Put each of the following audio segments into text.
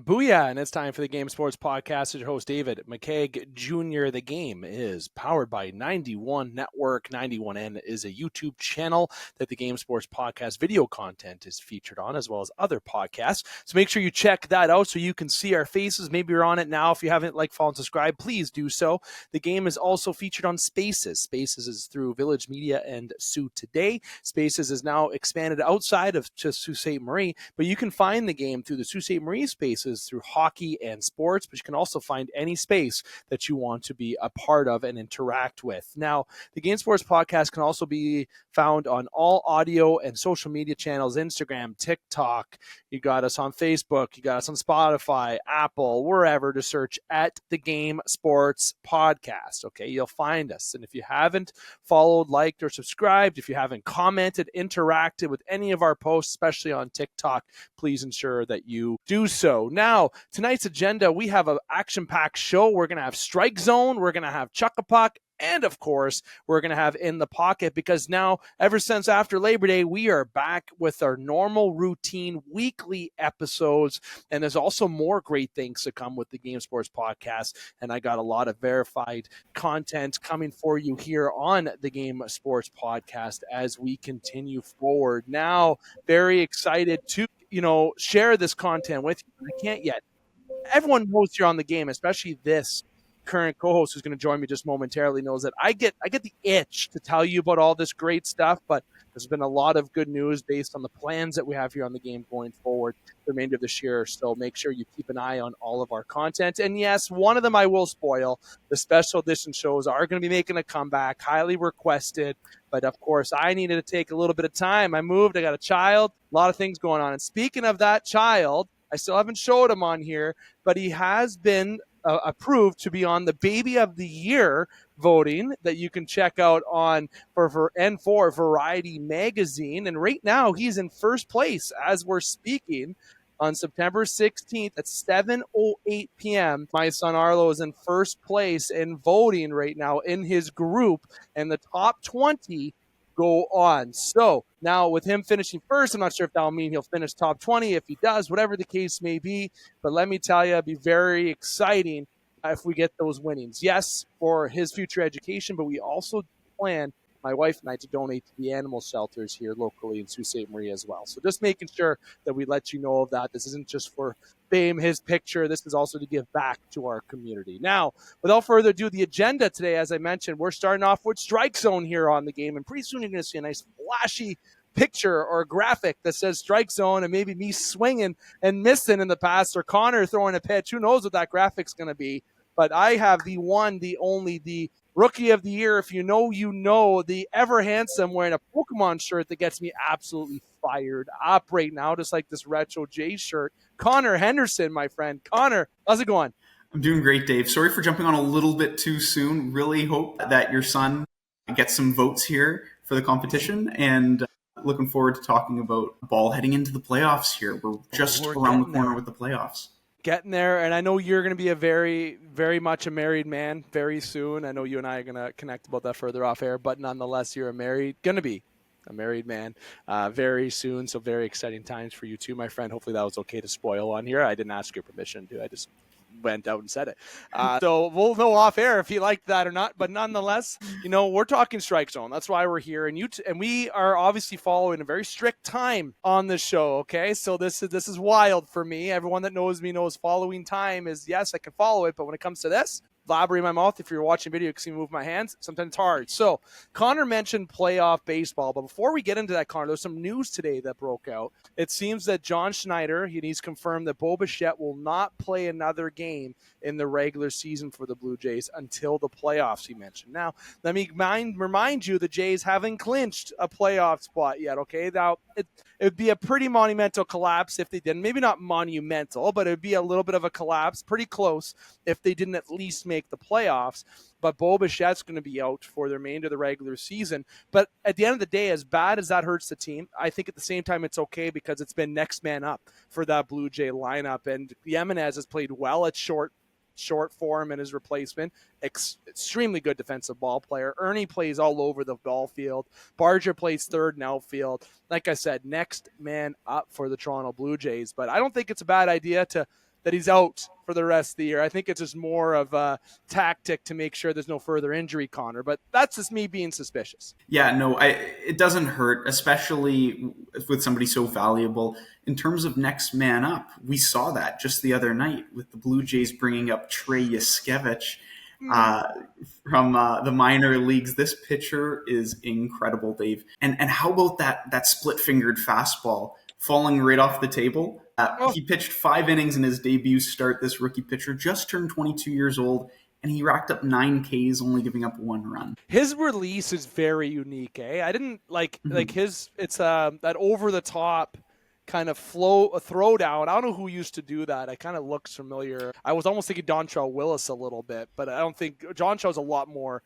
Booyah, and it's time for the Game Sports Podcast. As your host, David McCaig Jr. The Game is powered by 91 Network. 91N is a YouTube channel that the Game Sports Podcast video content is featured on, as well as other podcasts. So make sure you check that out so you can see our faces. Maybe you're on it now. If you haven't follow, and subscribe, please do so. The game is also featured on Spaces. Spaces is through Village Media and Sioux Today. Spaces is now expanded outside of just Sault Ste. Marie, but you can find the game through the Sault Ste. Marie Spaces through hockey and sports, but you can also find any space that you want to be a part of and interact with. Now, the Game Sports Podcast can also be found on all audio and social media channels, Instagram, TikTok. You got us on Facebook. You got us on Spotify, Apple, wherever to search at the Game Sports Podcast. Okay, you'll find us. And if you haven't followed, liked, or subscribed, if you haven't commented, interacted with any of our posts, especially on TikTok, please ensure that you do so. Now, tonight's agenda, we have an action-packed show. We're going to have Strike Zone. We're going to have Chuck a Puck. And, of course, we're going to have In the Pocket because now, ever since after Labor Day, we are back with our normal routine weekly episodes. And there's also more great things to come with the Game Sports Podcast. And I got a lot of verified content coming for you here on the Game Sports Podcast as we continue forward. Now, very excited to, share this content with you. I can't yet. Everyone knows you're on the game, especially this current co-host who's going to join me just momentarily knows that I get the itch to tell you about all this great stuff, but there's been a lot of good news based on the plans that we have here on the game going forward the remainder of this year. So make sure you keep an eye on all of our content. And yes, one of them I will spoil. The special edition shows are going to be making a comeback, highly requested. But of course, I needed to take a little bit of time. I moved, I got a child, a lot of things going on. And speaking of that child, I still haven't showed him on here, but he has been approved to be on the Baby of the Year voting that you can check out on for Variety Magazine. And right now he's in first place as we're speaking on September 16th at 7:08 p.m. My son Arlo is in first place in voting right now in his group, and the top 20 go on. So now with him finishing first, I'm not sure if that'll mean he'll finish top 20. If he does, whatever the case may be. But let me tell you, it'd be very exciting if we get those winnings. Yes, for his future education, but we also plan, my wife and I, to donate to the animal shelters here locally in Sault Ste. Marie as well. So just making sure that we let you know of that. This isn't just for fame, his picture. This is also to give back to our community. Now, without further ado, the agenda today, as I mentioned, we're starting off with Strike Zone here on the game. And pretty soon you're going to see a nice flashy picture or graphic that says Strike Zone and maybe me swinging and missing in the past or Connor throwing a pitch. Who knows what that graphic's going to be. But I have the one, the only, the Rookie of the Year, if you know, the ever handsome wearing a Pokemon shirt that gets me absolutely fired up right now, just like this retro Jays shirt. Connor Henderson, my friend. Connor, how's it going? I'm doing great, Dave. Sorry for jumping on a little bit too soon. Really hope that your son gets some votes here for the competition, and looking forward to talking about ball heading into the playoffs here. We're just around the corner with the playoffs. Getting there, and I know you're going to be a very, very much a married man very soon. I know you and I are going to connect about that further off air, but nonetheless, you're going to be a married man very soon, so very exciting times for you too, my friend. Hopefully that was okay to spoil on here. I didn't ask your permission to. I just went out and said it. So we'll know off air if you liked that or not. But nonetheless, we're talking Strike Zone. That's why we're here. And and we are obviously following a very strict time on this show. Okay. So this is wild for me. Everyone that knows me knows following time is, yes, I can follow it. But when it comes to this, blabber in my mouth, if you're watching video, you can see me move my hands. Sometimes it's hard. So Connor mentioned playoff baseball, but before we get into that, Connor, there's some news today that broke out. It seems that John Schneider, he's confirmed that Bo Bichette will not play another game in the regular season for the Blue Jays until the playoffs, he mentioned. Now, let me remind you, the Jays haven't clinched a playoff spot yet, okay? Now, it would be a pretty monumental collapse if they didn't. Maybe not monumental, but it would be a little bit of a collapse, pretty close, if they didn't at least make the playoffs. But Bo Bichette's going to be out for the remainder of the regular season. But at the end of the day, as bad as that hurts the team, I think at the same time it's okay because it's been next man up for that Blue Jay lineup. And Jimenez has played well at short form in his replacement. Extremely good defensive ball player. Ernie plays all over the ball field. Barger plays third and outfield. Like I said, next man up for the Toronto Blue Jays. But I don't think it's a bad idea to that he's out for the rest of the year. I think it's just more of a tactic to make sure there's no further injury, Connor, but that's just me being suspicious. Yeah, no, it doesn't hurt, especially with somebody so valuable. In terms of next man up, we saw that just the other night with the Blue Jays bringing up Trey Yuskevich from the minor leagues. This pitcher is incredible, Dave. And how about that split-fingered fastball falling right off the table? He pitched 5 innings in his debut start. This rookie pitcher just turned 22 years old, and he racked up 9 Ks, only giving up 1 run. His release is very unique, eh? I didn't like his. It's that over the top kind of throw down. I don't know who used to do that. It kind of looks familiar. I was almost thinking Dontrell Willis a little bit, but I don't think Dontrell's a lot more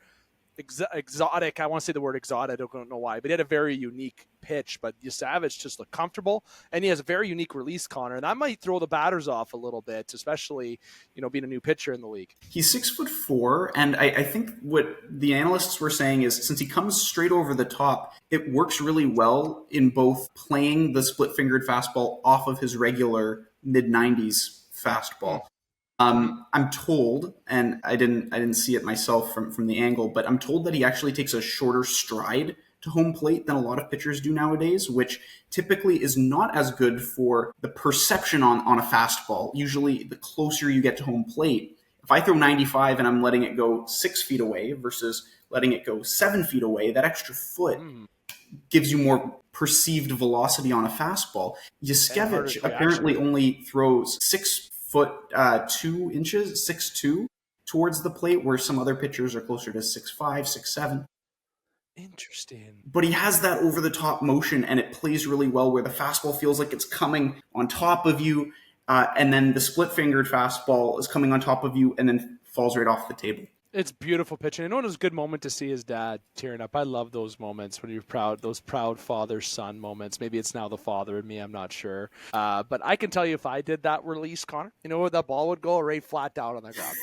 exotic. I want to say the word exotic. I don't know why, but he had a very unique pitch. But Savage just looked comfortable, and he has a very unique release, Connor, and that might throw the batters off a little bit, especially being a new pitcher in the league. He's 6'4", and I think what the analysts were saying is since he comes straight over the top, it works really well in both playing the split-fingered fastball off of his regular mid-90s fastball. I'm told, and I didn't see it myself from the angle, but I'm told that he actually takes a shorter stride to home plate than a lot of pitchers do nowadays, which typically is not as good for the perception on a fastball. Usually, the closer you get to home plate, if I throw 95 and I'm letting it go 6 feet away versus letting it go 7 feet away, that extra foot gives you more perceived velocity on a fastball. Yuskevich apparently only throws 6'2", 6'2", towards the plate, where some other pitchers are closer to 6'5", 6'7". Interesting. But he has that over-the-top motion, and it plays really well where the fastball feels like it's coming on top of you, and then the split-fingered fastball is coming on top of you and then falls right off the table. It's beautiful pitching. I know it was a good moment to see his dad tearing up. I love those moments when you're proud, those proud father-son moments. Maybe it's now the father in me, I'm not sure. But I can tell you if I did that release, Connor, you know where that ball would go? Right flat down on the ground.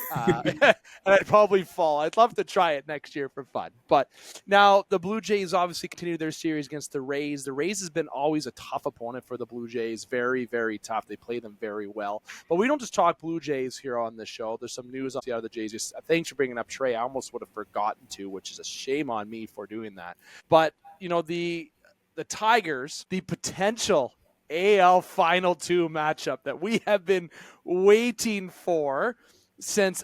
And I'd probably fall. I'd love to try it next year for fun. But now the Blue Jays obviously continue their series against the Rays. The Rays has been always a tough opponent for the Blue Jays. Very, very tough. They play them very well. But we don't just talk Blue Jays here on this show. There's some news out of the Jays. Thanks for bringing up Trey. I almost would have forgotten to, which is a shame on me for doing that. But, the Tigers, the potential AL Final 2 matchup that we have been waiting for since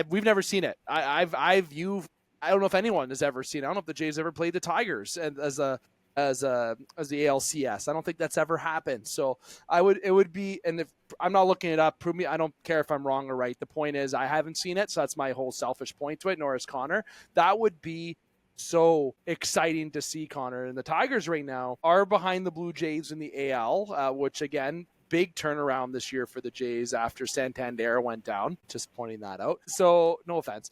we've never seen it. I don't know if anyone has ever seen it. I don't know if the Jays ever played the Tigers as the ALCS. I don't think that's ever happened. So it would be, and if I'm not looking it up, prove me. I don't care if I'm wrong or right. The point is I haven't seen it. So that's my whole selfish point to it, nor is Connor. That would be so exciting to see, Connor. And the Tigers right now are behind the Blue Jays in the AL, which again, big turnaround this year for the Jays after Santander went down. Just pointing that out. So no offense.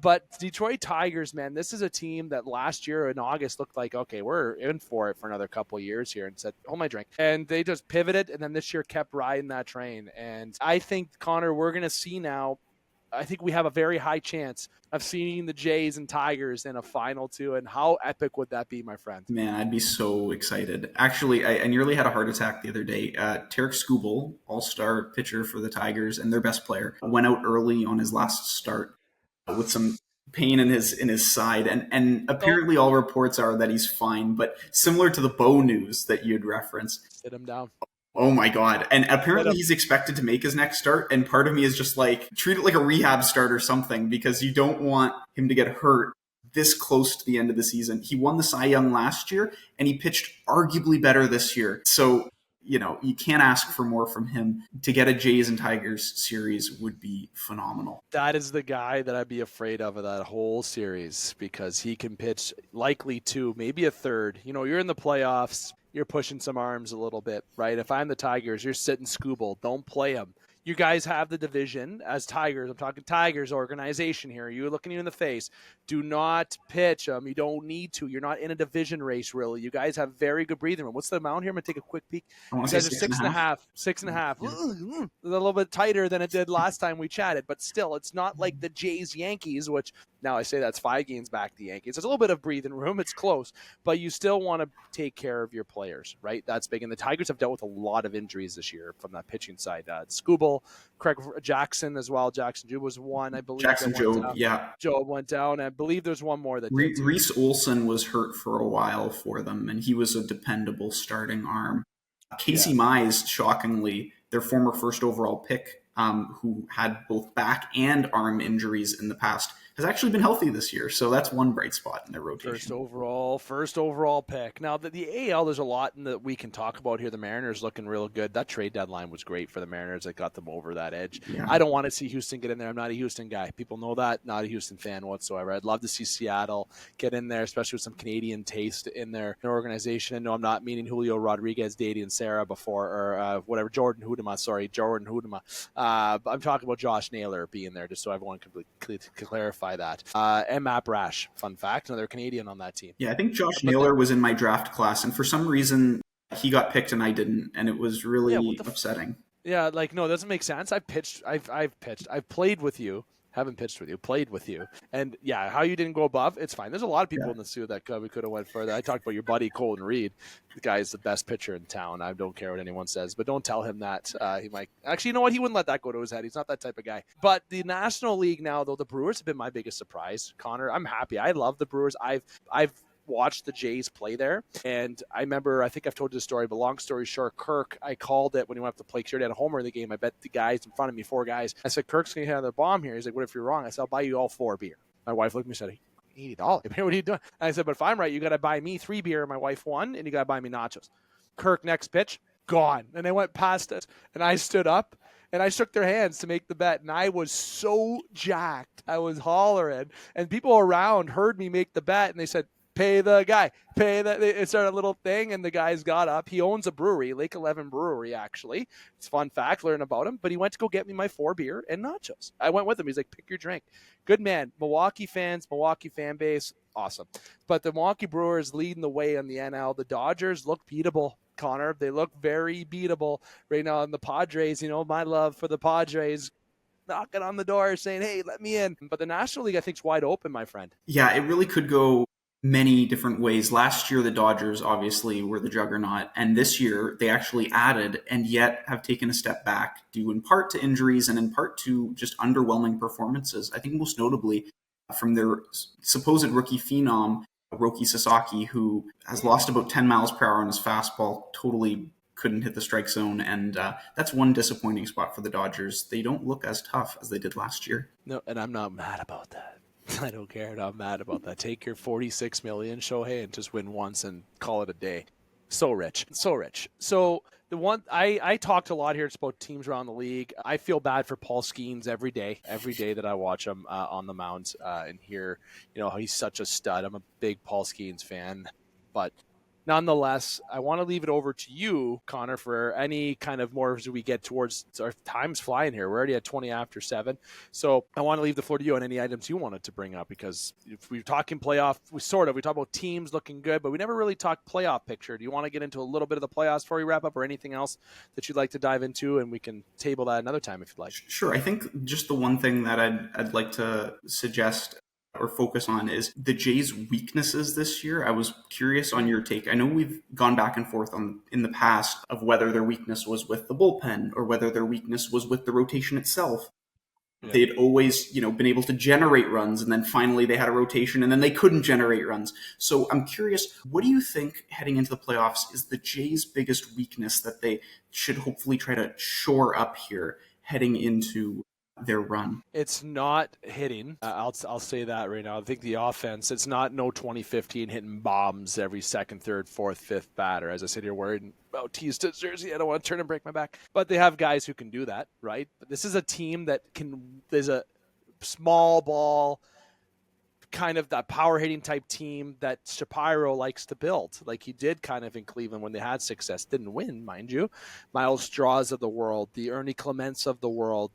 But Detroit Tigers, man, this is a team that last year in August looked like, okay, we're in for it for another couple of years here, and said, hold my drink. And they just pivoted, and then this year kept riding that train. And I think, Connor, we're going to see now, I think we have a very high chance of seeing the Jays and Tigers in a Final 2. And how epic would that be, my friend? Man, I'd be so excited. Actually, I nearly had a heart attack the other day. Tarek Skubal, all-star pitcher for the Tigers and their best player, went out early on his last start with some pain in his side, and apparently all reports are that he's fine, but similar to the Bo news that you had referenced. Sit him down. Oh my God. And apparently he's expected to make his next start, and part of me is just like, treat it like a rehab start or something, because you don't want him to get hurt this close to the end of the season. He won the Cy Young last year, and he pitched arguably better this year. So you can't ask for more from him. To get a Jays and Tigers series would be phenomenal. That is the guy that I'd be afraid of that whole series, because he can pitch likely 2, maybe a third. You're in the playoffs. You're pushing some arms a little bit, right? If I'm the Tigers, you're sitting Skubal. Don't play him. You guys have the division as Tigers. I'm talking Tigers organization here. You're looking you in the face. Do not pitch them. You don't need to. You're not in a division race, really. You guys have very good breathing room. What's the amount here? I'm going to take a quick peek. You guys are 6.5. 6.5. Yeah. A little bit tighter than it did last time we chatted, but still, it's not like the Jays-Yankees, which now I say that's 5 games back the Yankees. There's a little bit of breathing room. It's close, but you still want to take care of your players, right? That's big. And the Tigers have dealt with a lot of injuries this year from that pitching side. Skubal, Jubal, Craig Jackson as well. Jackson Jubal was one, I believe. Jackson Job, yeah. Job went down. I believe there's one more that did too. Reese Olson was hurt for a while for them, and he was a dependable starting arm. Casey Mize, shockingly, their former first overall pick, who had both back and arm injuries in the past, has actually been healthy this year. So that's one bright spot in their rotation. First overall pick. Now, the AL, there's a lot that we can talk about here. The Mariners looking real good. That trade deadline was great for the Mariners. That got them over that edge. Yeah. I don't want to see Houston get in there. I'm not a Houston guy. People know that. Not a Houston fan whatsoever. I'd love to see Seattle get in there, especially with some Canadian taste in their organization. And no, I'm not meaning Julio Rodriguez, Dady, and Sarah before, or whatever, Jordan Hudema. I'm talking about Josh Naylor being there, just so everyone can clarify that. And Matt Brash, fun fact, another Canadian on that team. Yeah, I think Josh Naylor was in my draft class, and for some reason he got picked and I didn't, and it was really upsetting. Yeah, no, it doesn't make sense. I've played with you. Haven't pitched with you, played with you. And yeah, how you didn't go above, it's fine. There's a lot of people in the suit that we could have went further. I talked about your buddy Colton Reed. The guy is the best pitcher in town. I don't care what anyone says, but don't tell him that. He might actually, you know what? He wouldn't let that go to his head. He's not that type of guy. But the National League now, though, the Brewers have been my biggest surprise. Connor, I'm happy. I love the Brewers. I've watched the Jays play there, and I remember, I think I've told you the story, but long story short, Kirk, I called it when he went up to play. He had a homer in the game. I bet the guys in front of me, 4 guys. I said, Kirk's gonna hit another bomb here. He's like, what if you're wrong? I said, I'll buy you all 4 beer. My wife looked at me and said, $80. What are you doing? And I said, but if I'm right, you got to buy me 3 beer and my wife 1, and you got to buy me nachos. Kirk, next pitch, gone. And they went past us, and I stood up and I shook their hands to make the bet, and I was so jacked. I was hollering, and people around heard me make the bet, and they said, pay the guy, it started a little thing, and the guys got up. He owns a brewery, Lake 11 Brewery, actually. It's a fun fact, learn about him. But he went to go get me my 4 beer and nachos. I went with him. He's like, pick your drink. Good man. Milwaukee fans, Milwaukee fan base, awesome. But the Milwaukee Brewers leading the way on the NL. The Dodgers look beatable, Connor. They look very beatable right now. And the Padres, my love for the Padres, knocking on the door saying, hey, let me in. But the National League, I think, is wide open, my friend. Yeah, it really could go many different ways. Last year, the Dodgers obviously were the juggernaut, and this year they actually added and yet have taken a step back, due in part to injuries and in part to just underwhelming performances. I think most notably from their supposed rookie phenom, Roki Sasaki, who has lost about 10 miles per hour on his fastball, totally couldn't hit the strike zone, and that's one disappointing spot for the Dodgers. They don't look as tough as they did last year. No, and I'm not mad about that. I don't care. I'm mad about that. Take your $46 million, Shohei, and just win once and call it a day. So rich. So the one I talked a lot here. It's about teams around the league. I feel bad for Paul Skeens every day that I watch him on the mound and hear, he's such a stud. I'm a big Paul Skeens fan, but nonetheless, I want to leave it over to you, Connor, for any kind of more as we get towards our time's flying here. We're already at 20 after 7. So I want to leave the floor to you on any items you wanted to bring up, because if we're talking playoff, we talk about teams looking good, but we never really talked playoff picture. Do you want to get into a little bit of the playoffs before we wrap up, or anything else that you'd like to dive into? And we can table that another time if you'd like. Sure. I think just the one thing that I'd like to suggest or focus on is the Jays' weaknesses this year. I was curious on your take. I know we've gone back and forth in the past of whether their weakness was with the bullpen or whether their weakness was with the rotation itself. Yeah. They'd always, been able to generate runs, and then finally they had a rotation and then they couldn't generate runs. So I'm curious, what do you think heading into the playoffs is the Jays' biggest weakness that they should hopefully try to shore up here heading into their run? It's not hitting. I'll say that right now. I think the offense, it's not 2015 hitting bombs every second, third, fourth, fifth batter. As I said, you're worried about T-Stitt's jersey. I don't want to turn and break my back. But they have guys who can do that, right? But this is a team that there's a small ball, kind of that power hitting type team that Shapiro likes to build, like he did kind of in Cleveland when they had success. Didn't win, mind you. Miles Straws of the world, the Ernie Clements of the world,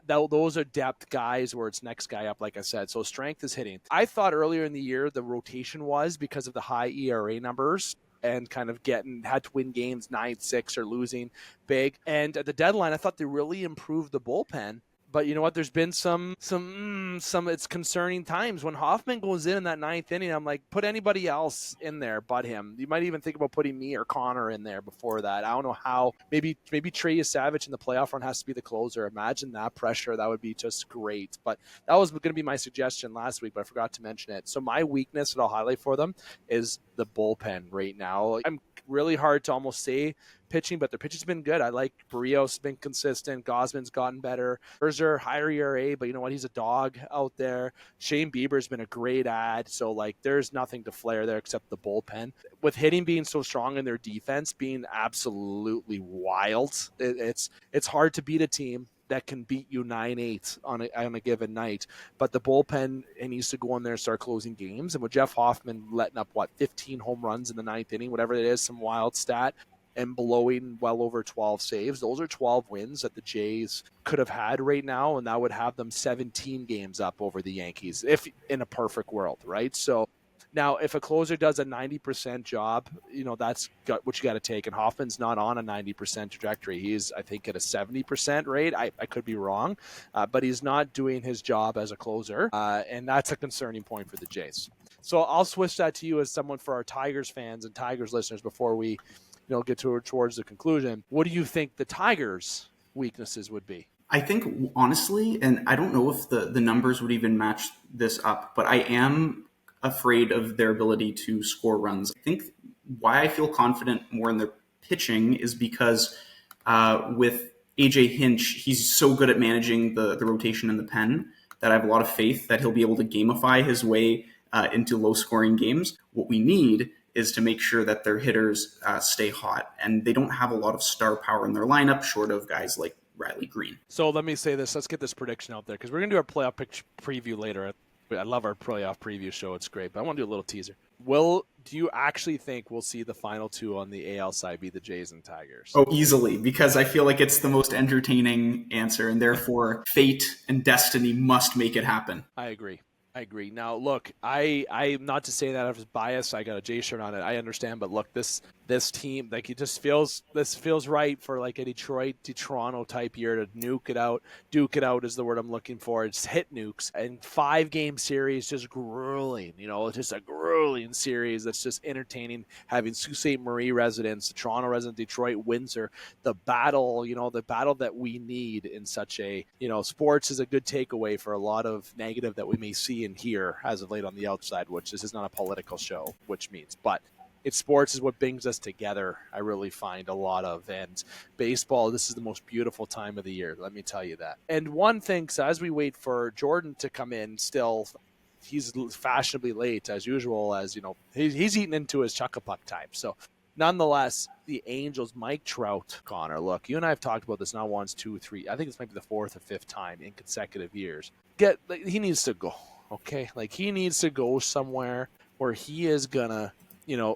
those are depth guys where it's next guy up, like I said. So strength is hitting. I thought earlier in the year the rotation was because of the high ERA numbers and kind of had to win games 9-6 or losing big. And at the deadline, I thought they really improved the bullpen. But you know what? There's been some it's concerning times when Hoffman goes in that ninth inning. I'm like, put anybody else in there but him. You might even think about putting me or Connor in there before that. I don't know how. Maybe Trey Savage in the playoff run has to be the closer. Imagine that pressure. That would be just great. But that was going to be my suggestion last week, but I forgot to mention it. So my weakness that I'll highlight for them is the bullpen right now. I'm really hard to almost say pitching, but their pitching's been good. I like Barrios, been consistent. Gosman's gotten better. Scherzer, higher ERA, but you know what? He's a dog out there. Shane Bieber's been a great ad. So, like, there's nothing to flare there except the bullpen. With hitting being so strong and their defense being absolutely wild, it's hard to beat a team that can beat you 9-8 on a given night. But the bullpen, it needs to go in there and start closing games. And with Jeff Hoffman letting up, 15 home runs in the ninth inning, whatever it is, some wild stat, and blowing well over 12 saves, those are 12 wins that the Jays could have had right now, and that would have them 17 games up over the Yankees, if in a perfect world, right? So now, if a closer does a 90% job, that's what you got to take. And Hoffman's not on a 90% trajectory. He's, I think, at a 70% rate. I could be wrong, but he's not doing his job as a closer, and that's a concerning point for the Jays. So I'll switch that to you as someone for our Tigers fans and Tigers listeners before we get towards the conclusion. What do you think the Tigers' weaknesses would be? I think, honestly, and I don't know if the numbers would even match this up, but I am afraid of their ability to score runs. I think why I feel confident more in their pitching is because with AJ Hinch, he's so good at managing the rotation in the pen that I have a lot of faith that he'll be able to gamify his way into low-scoring games. What we need is to make sure that their hitters stay hot, and they don't have a lot of star power in their lineup, short of guys like Riley Green. So let me say this. Let's get this prediction out there, because we're going to do our playoff preview later. I love our playoff preview show. It's great, but I want to do a little teaser. Do you actually think we'll see the final two on the AL side be the Jays and Tigers? Oh, easily, because I feel like it's the most entertaining answer, and therefore fate and destiny must make it happen. I agree. Now, look, I not to say that I was biased. I got a J shirt on it. I understand, but look, this team, like, this feels right for like a Detroit to Toronto type year to duke it out is the word I'm looking for. It's hit nukes, and 5-game series, just grueling. It's just a grueling series that's just entertaining. Having Sault Ste. Marie residents, the Toronto resident, Detroit, Windsor, the battle that we need in such a sports is a good takeaway for a lot of negative that we may see and hear as of late on the outside, which this is not a political show, but it's sports is what brings us together. I really find a lot of, and baseball, this is the most beautiful time of the year. Let me tell you that. And one thing, so as we wait for Jordan to come in, still, he's fashionably late as usual, as he's eating into his chuck-a-puck time. So nonetheless, the Angels, Mike Trout, Connor, look, you and I have talked about this not once, two, three. I think this might be the 4th or 5th time in consecutive years. He needs to go, okay? Like, he needs to go somewhere where he is gonna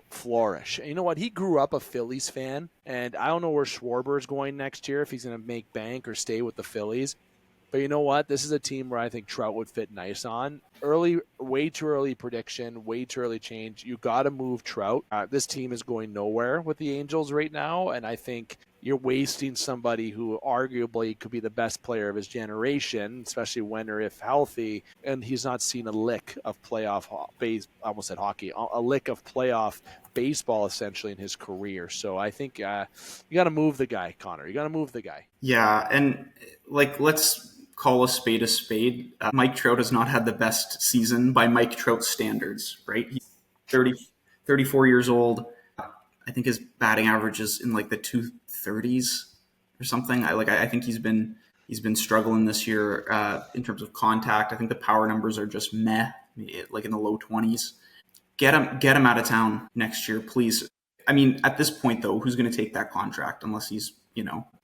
flourish. And you know what? He grew up a Phillies fan, and I don't know where Schwarber is going next year, if he's going to make bank or stay with the Phillies. But you know what? This is a team where I think Trout would fit nice on. Way too early prediction, way too early change. You got to move Trout. This team is going nowhere with the Angels right now, and I think you're wasting somebody who arguably could be the best player of his generation, especially when or if healthy, and he's not seen a lick of playoff baseball essentially in his career. So I think you got to move the guy, Connor. You got to move the guy. Yeah, and let's call a spade a spade. Mike Trout has not had the best season by Mike Trout standards, right? He's 34 years old. I think his batting average is in the 230s or something. I think he's been struggling this year in terms of contact. I think the power numbers are just meh, in the low 20s. Get him out of town next year, please. I mean, at this point though, who's going to take that contract unless he's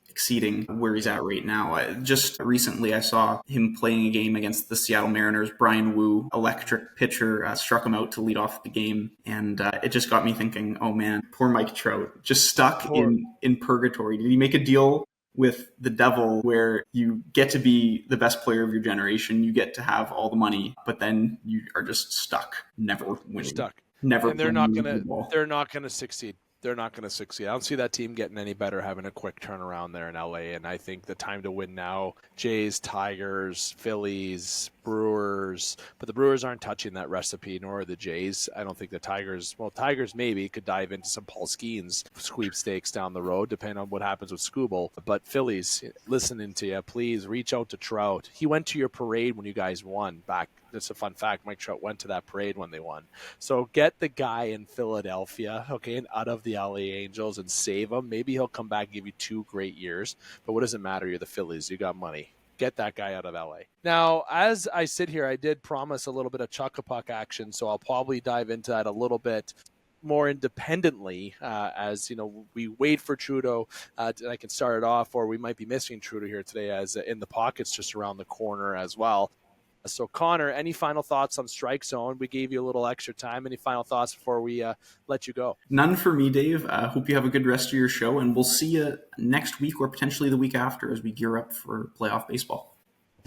exceeding where he's at right now? Just recently, I saw him playing a game against the Seattle Mariners. Brian Wu, electric pitcher, struck him out to lead off the game. And it just got me thinking, oh man, poor Mike Trout, just stuck in purgatory. Did he make a deal with the devil where you get to be the best player of your generation, you get to have all the money, but then you are just stuck, never winning? Stuck. Never. And they're not gonna succeed. they're not going to succeed. I don't see that team getting any better having a quick turnaround there in LA. And I think the time to win now, Jays, Tigers, Phillies, Brewers, but the Brewers aren't touching that recipe, nor are the Jays. I don't think the Tigers, well, Tigers maybe could dive into some Paul Skeens sweepstakes down the road, depending on what happens with Scooble. But Phillies, listening to you, please reach out to Trout. He went to your parade when you guys won back. That's a fun fact. Mike Trout went to that parade when they won. So get the guy in Philadelphia, okay, and out of the LA Angels and save him. Maybe he'll come back and give you 2 great years. But what does it matter? You're the Phillies. You got money. Get that guy out of LA. Now, as I sit here, I did promise a little bit of Chuck-a-Puck action, so I'll probably dive into that a little bit more independently as we wait for Trudeau and I can start it off, or we might be missing Trudeau here today as in the pocket's just around the corner as well. So Connor, any final thoughts on Strike Zone? We gave you a little extra time. Any final thoughts before we let you go? None for me, Dave. Hope you have a good rest of your show, and we'll see you next week or potentially the week after as we gear up for playoff baseball.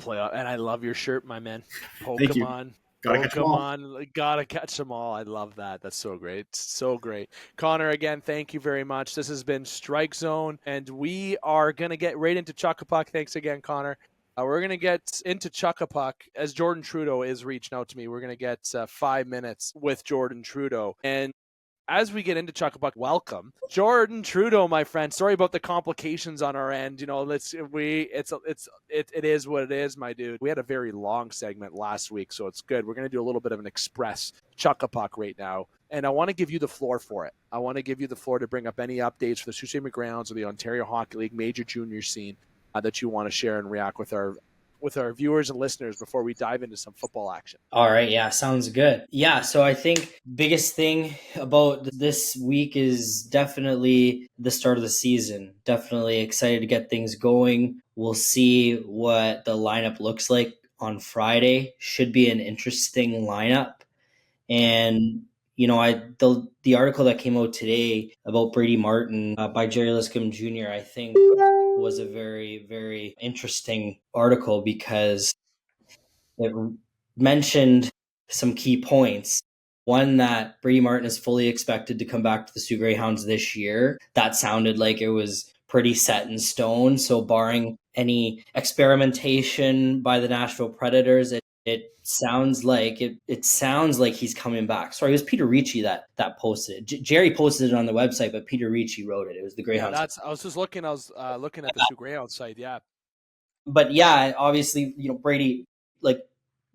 And I love your shirt, my man. Pokemon. Thank you. Gotta catch them all. Pokemon, gotta catch them all. I love that. That's so great. So great. Connor, again, thank you very much. This has been Strike Zone, and we are going to get right into Chuck-a-Puck. Thanks again, Connor. We're going to get into Chuck-a-Puck as Jordan Trudeau is reaching out to me. We're going to get 5 minutes with Jordan Trudeau. And as we get into Chuck-a-Puck, welcome Jordan Trudeau, my friend. Sorry about the complications on our end. It is what it is, my dude. We had a very long segment last week, so it's good. We're going to do a little bit of an express Chuck-a-Puck right now. And I want to give you the floor for it. I want to give you the floor to bring up any updates for the Sault Ste. Marie Grounds or the Ontario Hockey League major junior scene that you want to share and react with our viewers and listeners before we dive into some football action. All right. Yeah. Sounds good. Yeah. So I think biggest thing about this week is definitely the start of the season. Definitely excited to get things going. We'll see what the lineup looks like on Friday. Should be an interesting lineup. And the article that came out today about Brady Martin by Jerry Liscombe Jr., I think was a very, very interesting article because it mentioned some key points. One, that Brady Martin is fully expected to come back to the Sioux Greyhounds this year. That sounded like it was pretty set in stone. So barring any experimentation by the Nashville Predators, it sounds like he's coming back. Sorry, it was Peter Ricci that posted it. Jerry posted it on the website, but Peter Ricci wrote it. It was the Greyhounds. Yeah, I was looking at the Sioux Greyhounds site. Yeah, but yeah, obviously, Brady, like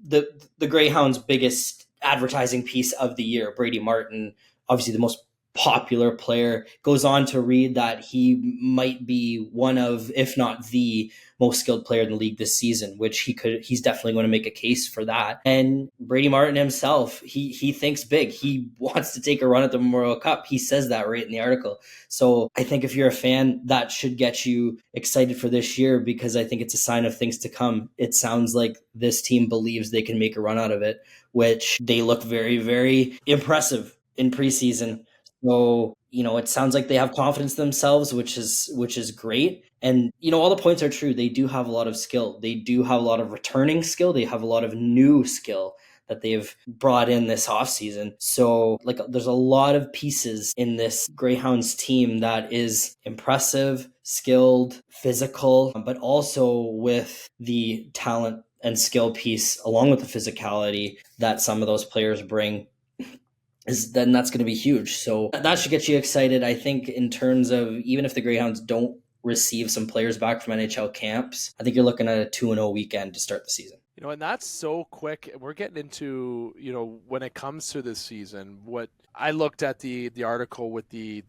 the Greyhounds' biggest advertising piece of the year, Brady Martin, obviously the most popular player, goes on to read that he might be one of, if not the most skilled player in the league this season, which he's definitely going to make a case for that. And Brady Martin himself, he thinks big. He wants to take a run at the Memorial Cup. He says that right in the article. So I think if you're a fan, that should get you excited for this year, because I think it's a sign of things to come. It sounds like this team believes they can make a run out of it, which they look very, very impressive in preseason. So, it sounds like they have confidence in themselves, which is great. And, all the points are true. They do have a lot of skill. They do have a lot of returning skill. They have a lot of new skill that they've brought in this offseason. So, there's a lot of pieces in this Greyhounds team that is impressive, skilled, physical, but also with the talent and skill piece, along with the physicality that some of those players bring. Then that's going to be huge. So that should get you excited. I think in terms of, even if the Greyhounds don't receive some players back from NHL camps, I think you're looking at a 2-0 weekend to start the season. And that's so quick. We're getting into, when it comes to this season, what I looked at the article with the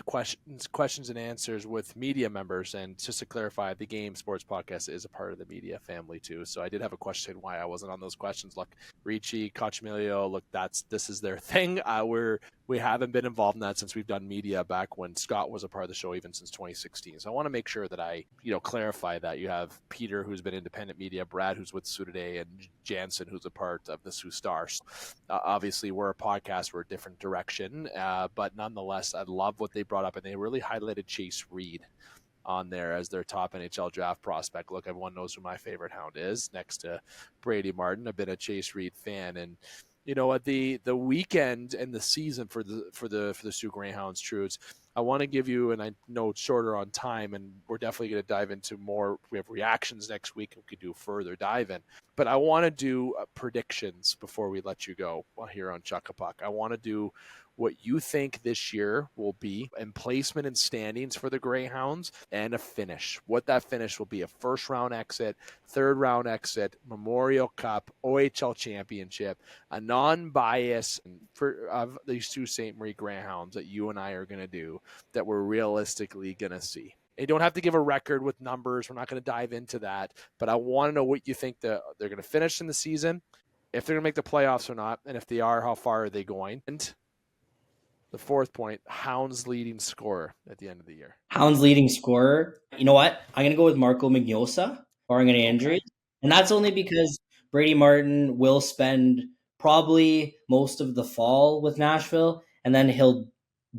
questions and answers with media members, and just to clarify, the Game Sports Podcast is a part of the media family too. So I did have a question why I wasn't on those questions. Look, Ricci, Cochamilio, look, this is their thing. We haven't been involved in that since we've done media back when Scott was a part of the show, even since 2016. So I want to make sure that I, clarify that. You have Peter, who's been independent media, Brad, who's with Sioux Today, and Jansen, who's a part of the Sioux Stars. Obviously, we're a podcast, we're a different direction, but nonetheless, I love what they brought up, and they really highlighted Chase Reed on there as their top NHL draft prospect. Look, everyone knows who my favorite Hound is, next to Brady Martin. I've been a Chase Reed fan, and You know, at the weekend and the season for the Sioux Greyhounds, Trudes, I want to give you, and I know it's shorter on time, and we're definitely going to dive into more. We have reactions next week, and we could do further dive in. But I want to do predictions before we let you go here on Chuck a Puck. I want to do what you think this year will be in placement and standings for the Greyhounds and a finish. What that finish will be: a first round exit, third round exit, Memorial Cup, OHL championship, a non-bias of these two St. Marie Greyhounds that you and I are going to do that we're realistically going to see. You don't have to give a record with numbers. We're not going to dive into that, but I want to know what you think they're going to finish in the season, if they're going to make the playoffs or not, and if they are, how far are they going? And the fourth point, Hounds leading scorer at the end of the year. Hounds leading scorer. You know what? I'm going to go with Marco Mignosa, barring any injuries. And that's only because Brady Martin will spend probably most of the fall with Nashville, and then he'll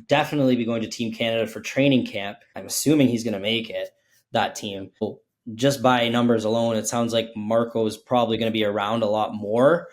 definitely be going to Team Canada for training camp. I'm assuming he's going to make it, that team. So just by numbers alone, it sounds like Marco is probably going to be around a lot more.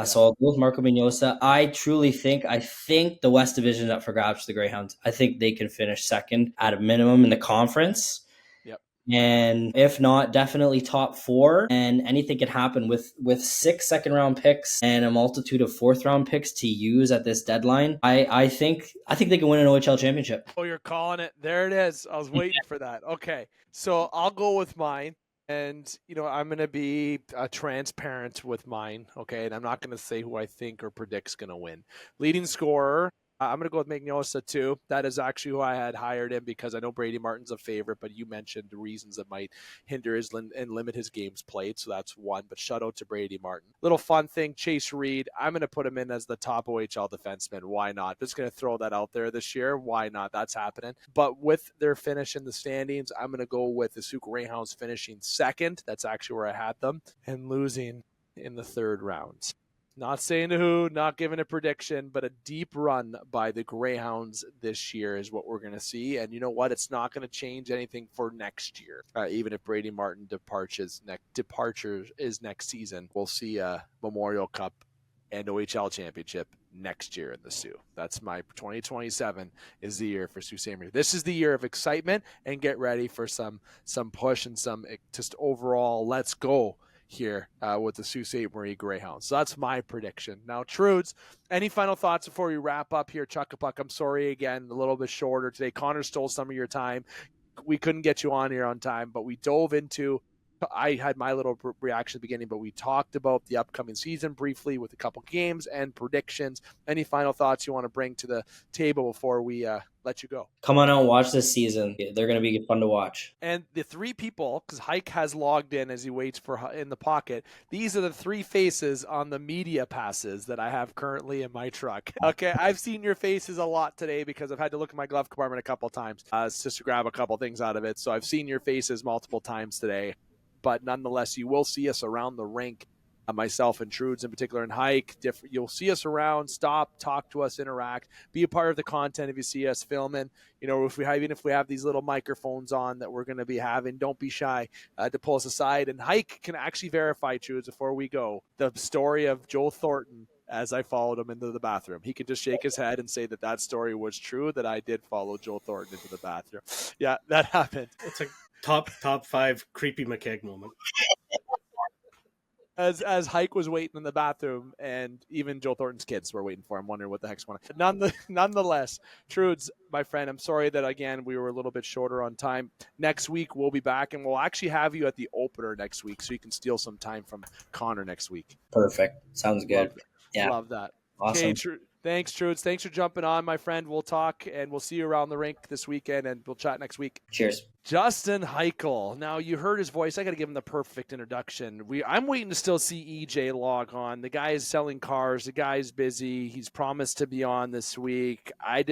So I'll go with Marco Mignosa. I think the West Division is up for grabs for the Greyhounds. I think they can finish second at a minimum in the conference. Yep. And if not, definitely top 4. And anything can happen with 6 second-round picks and a multitude of fourth-round picks to use at this deadline. I think they can win an OHL championship. Oh, you're calling it. There it is. I was waiting for that. Okay. So I'll go with mine. And, you know, I'm going to be transparent with mine, okay? And I'm not going to say who I think or predict's going to win. Leading scorer, I'm going to go with Mignosa too. That is actually who I had hired him because I know Brady Martin's a favorite, but you mentioned the reasons that might hinder his and limit his games played, so that's one. But shout out to Brady Martin. Little fun thing, Chase Reed. I'm going to put him in as the top OHL defenseman. Why not? Just going to throw that out there this year. Why not? That's happening. But with their finish in the standings, I'm going to go with the Sioux Greyhounds finishing second. That's actually where I had them, and losing in the third round. Not saying who, not giving a prediction, but a deep run by the Greyhounds this year is what we're going to see. And you know what? It's not going to change anything for next year. Even if Brady Martin departure is next season, we'll see a Memorial Cup and OHL championship next year in the Sioux. That's my 2027 is the year for Sault Ste. Marie. This is the year of excitement, and get ready for some push and some just overall let's go here with the Sault Ste. Marie Greyhounds. So that's my prediction. Now, Trudes, any final thoughts before we wrap up here? Chuck a Puck, I'm sorry again, a little bit shorter today. Connor stole some of your time. We couldn't get you on here on time, but we dove into I had my little reaction at the beginning, but we talked about the upcoming season briefly with a couple games and predictions. Any final thoughts you want to bring to the table before we let you go? Come on out and watch this season. They're going to be fun to watch. And the 3 people, because Hyke has logged in as he waits for in the pocket, these are the 3 faces on the media passes that I have currently in my truck. Okay, I've seen your faces a lot today because I've had to look in my glove compartment a couple times just to grab a couple things out of it. So I've seen your faces multiple times today. But nonetheless, you will see us around the rink, myself and Trudes in particular, and Hyke. You'll see us around, stop, talk to us, interact, be a part of the content if you see us filming. You know, even if we have these little microphones on that we're going to be having, don't be shy to pull us aside. And Hyke can actually verify, Trudes, before we go, the story of Joe Thornton as I followed him into the bathroom. He could just shake his head and say that that story was true, that I did follow Joe Thornton into the bathroom. Yeah, that happened. It's a top 5 creepy McCaig moment. As Hyke was waiting in the bathroom, and even Joe Thornton's kids were waiting for him, wondering what the heck's going on. Nonetheless, Trudes, my friend, I'm sorry that, again, we were a little bit shorter on time. Next week, we'll be back, and we'll actually have you at the opener next week, so you can steal some time from Connor next week. Perfect. Sounds good. Love that. Awesome. Okay, thanks, Trudes. Thanks for jumping on, my friend. We'll talk, and we'll see you around the rink this weekend, and we'll chat next week. Cheers. Justin Hykel. Now, you heard his voice. I got to give him the perfect introduction. I'm waiting to still see EJ log on. The guy is selling cars. The guy's busy. He's promised to be on this week. I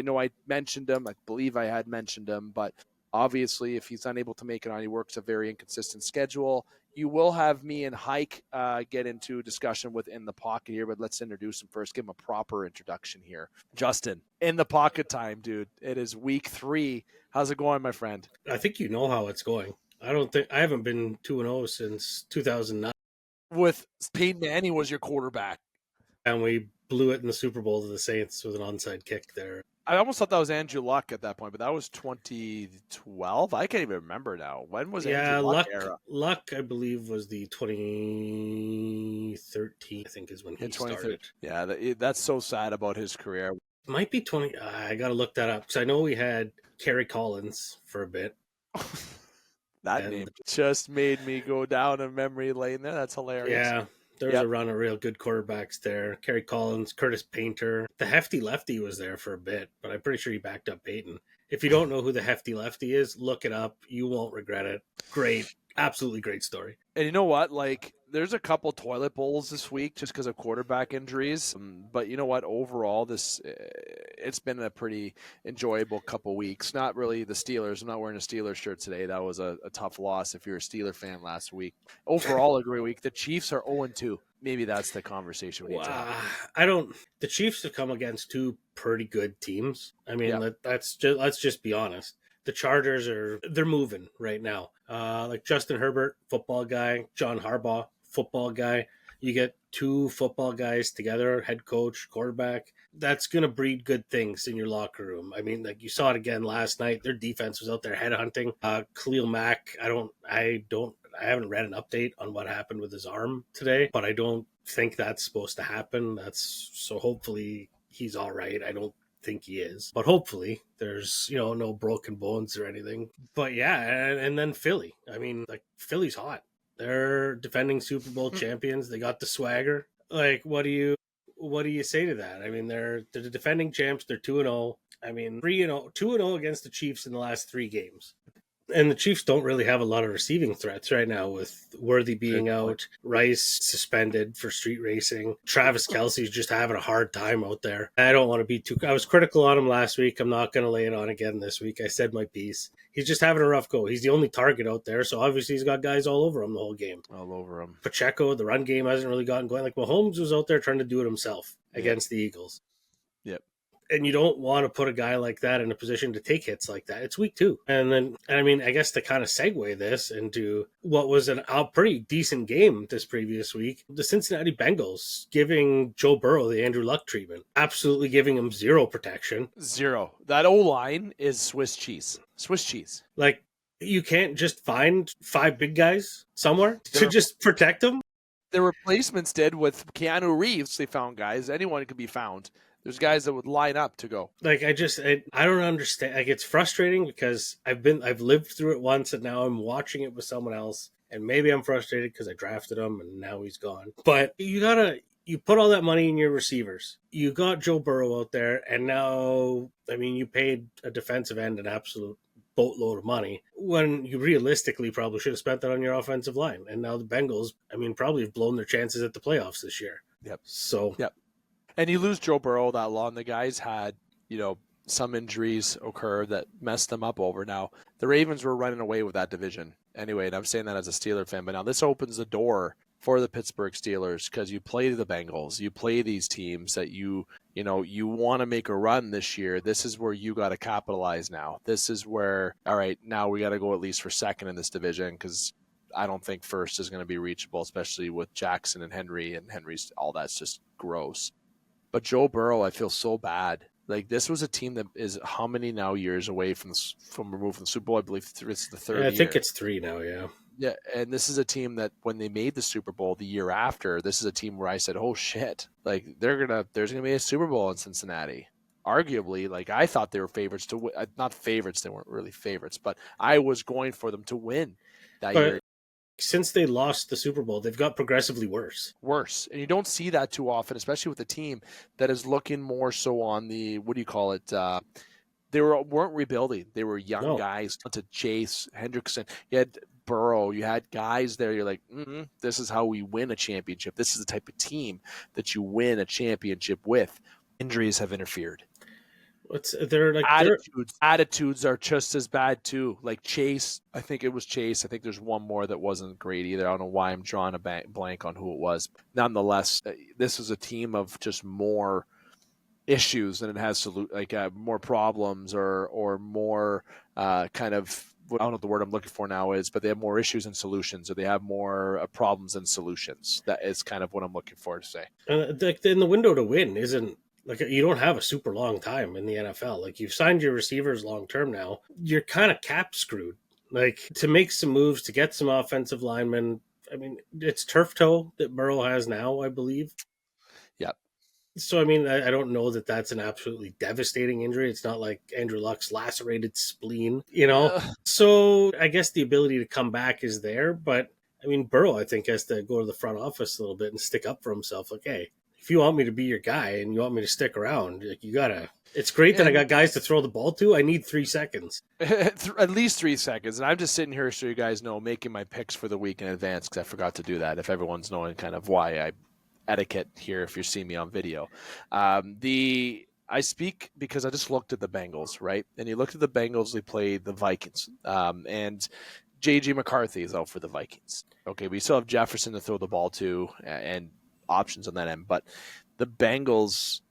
know I mentioned him. I believe I had mentioned him, but obviously, if he's unable to make it on, he works a very inconsistent schedule. You will have me and Hyke get into discussion within the pocket here, but let's introduce him first. Give him a proper introduction here. Justin, in the pocket time, dude. It is week 3. How's it going, my friend? I think you know how it's going. I haven't been 2-0 since 2009. With Peyton Manning was your quarterback. And we blew it in the Super Bowl to the Saints with an onside kick there. I almost thought that was Andrew Luck at that point, but that was 2012. I can't even remember now. When was Andrew Luck era? Luck, I believe, was the 2013, I think, is when he started. Yeah, that's so sad about his career. Might be 20. I got to look that up because I know we had Kerry Collins for a bit. That name just made me go down a memory lane there. That's hilarious. Yeah, there was a run of real good quarterbacks there. Kerry Collins, Curtis Painter. The hefty lefty was there for a bit, but I'm pretty sure he backed up Peyton. If you don't know who the hefty lefty is, look it up. You won't regret it. Great. Absolutely great story. And you know what? Like, there's a couple toilet bowls this week just because of quarterback injuries. But you know what? Overall, it's been a pretty enjoyable couple weeks. Not really the Steelers. I'm not wearing a Steelers shirt today. That was a tough loss if you're a Steeler fan last week. Overall, a great week. The Chiefs are 0-2. Maybe that's the conversation we need to have. The Chiefs have come against two pretty good teams. I mean, let's just be honest. The Chargers they're moving right now. Like Justin Herbert, football guy, John Harbaugh, football guy. You get two football guys together, head coach, quarterback. That's going to breed good things in your locker room. I mean, like you saw it again last night. Their defense was out there headhunting. Khalil Mack, I haven't read an update on what happened with his arm today, but I don't think that's supposed to happen. So hopefully he's all right. I don't think he is, but hopefully there's no broken bones or anything. But yeah, and then Philly. I mean, like Philly's hot. They're defending Super Bowl champions. They got the swagger. Like, what do you say to that? I mean, they're the defending champs. They're 2-0. I mean, 3-0, 2-0 against the Chiefs in the last 3 games. And the Chiefs don't really have a lot of receiving threats right now with Worthy being out, Rice suspended for street racing. Travis Kelce's just having a hard time out there. I don't want to be I was critical on him last week. I'm not going to lay it on again this week. I said my piece. He's just having a rough go. He's the only target out there, so obviously he's got guys all over him the whole game. All over him. Pacheco, the run game hasn't really gotten going. Like Mahomes was out there trying to do it himself against the Eagles. Yep. And you don't want to put a guy like that in a position to take hits like that. It's week 2. And then, I mean, I guess to kind of segue this into what was a pretty decent game this previous week, the Cincinnati Bengals giving Joe Burrow the Andrew Luck treatment, absolutely giving him zero protection. Zero. That O-line is Swiss cheese. Swiss cheese. Like, you can't just find 5 big guys somewhere to just protect them. The replacements did with Keanu Reeves. They found guys. Anyone could be found. There's guys that would line up to go. Like, I don't understand. Like, it's frustrating because I've lived through it once and now I'm watching it with someone else. And maybe I'm frustrated because I drafted him and now he's gone. But you put all that money in your receivers. You got Joe Burrow out there and now, I mean, you paid a defensive end an absolute boatload of money when you realistically probably should have spent that on your offensive line. And now the Bengals, I mean, probably have blown their chances at the playoffs this year. Yep. So, yep. And you lose Joe Burrow that long. The guys had, some injuries occur that messed them up over. Now, the Ravens were running away with that division anyway, and I'm saying that as a Steeler fan. But now this opens the door for the Pittsburgh Steelers because you play the Bengals. You play these teams that you want to make a run this year. This is where you got to capitalize now. This is where, all right, now we got to go at least for second in this division because I don't think first is going to be reachable, especially with Jackson and Henry's all that's just gross. But Joe Burrow, I feel so bad. Like, this was a team that is how many now years away from removed from the Super Bowl? I believe it's the third year. I think it's 3 now, yeah. Yeah, and this is a team that when they made the Super Bowl the year after, this is a team where I said, oh, shit. Like, there's going to be a Super Bowl in Cincinnati. Arguably, like, I thought they were favorites to win. Not favorites, they weren't really favorites, but I was going for them to win that year. Since they lost the Super Bowl, they've got progressively worse. And you don't see that too often, especially with a team that is looking more so on the, what do you call it? They weren't rebuilding. They were young guys to Chase, Hendrickson. You had Burrow. You had guys there. You're like, this is how we win a championship. This is the type of team that you win a championship with. Injuries have interfered. Attitudes are just as bad too. Like Chase, I think it was Chase. I think there's one more that wasn't great either. I don't know why I'm drawing a blank on who it was. Nonetheless, this is a team of just more issues than it has more problems or more kind of I don't know what the word I'm looking for now is, but they have more issues and solutions, or they have more problems and solutions. That is kind of what I'm looking for to say. The window to win isn't like, you don't have a super long time in the NFL. Like, you've signed your receivers long term now. You're kind of cap screwed. Like, to make some moves, to get some offensive linemen. I mean, it's turf toe that Burrow has now, I believe. Yep. So, I mean, I don't know that that's an absolutely devastating injury. It's not like Andrew Luck's lacerated spleen, you know? So I guess the ability to come back is there. But, I mean, Burrow, I think, has to go to the front office a little bit and stick up for himself. Like, hey, if you want me to be your guy and you want me to stick around, like, you got to. It's great that I got guys to throw the ball to. I need 3 seconds. At least 3 seconds. And I'm just sitting here so you guys know, making my picks for the week in advance, because I forgot to do that, if everyone's knowing kind of why I etiquette here if you're seeing me on video. I speak because I just looked at the Bengals, right? And you looked at the Bengals, they played the Vikings. And J.J. McCarthy is out for the Vikings. Okay, we still have Jefferson to throw the ball to and options on that end. But the Bengals,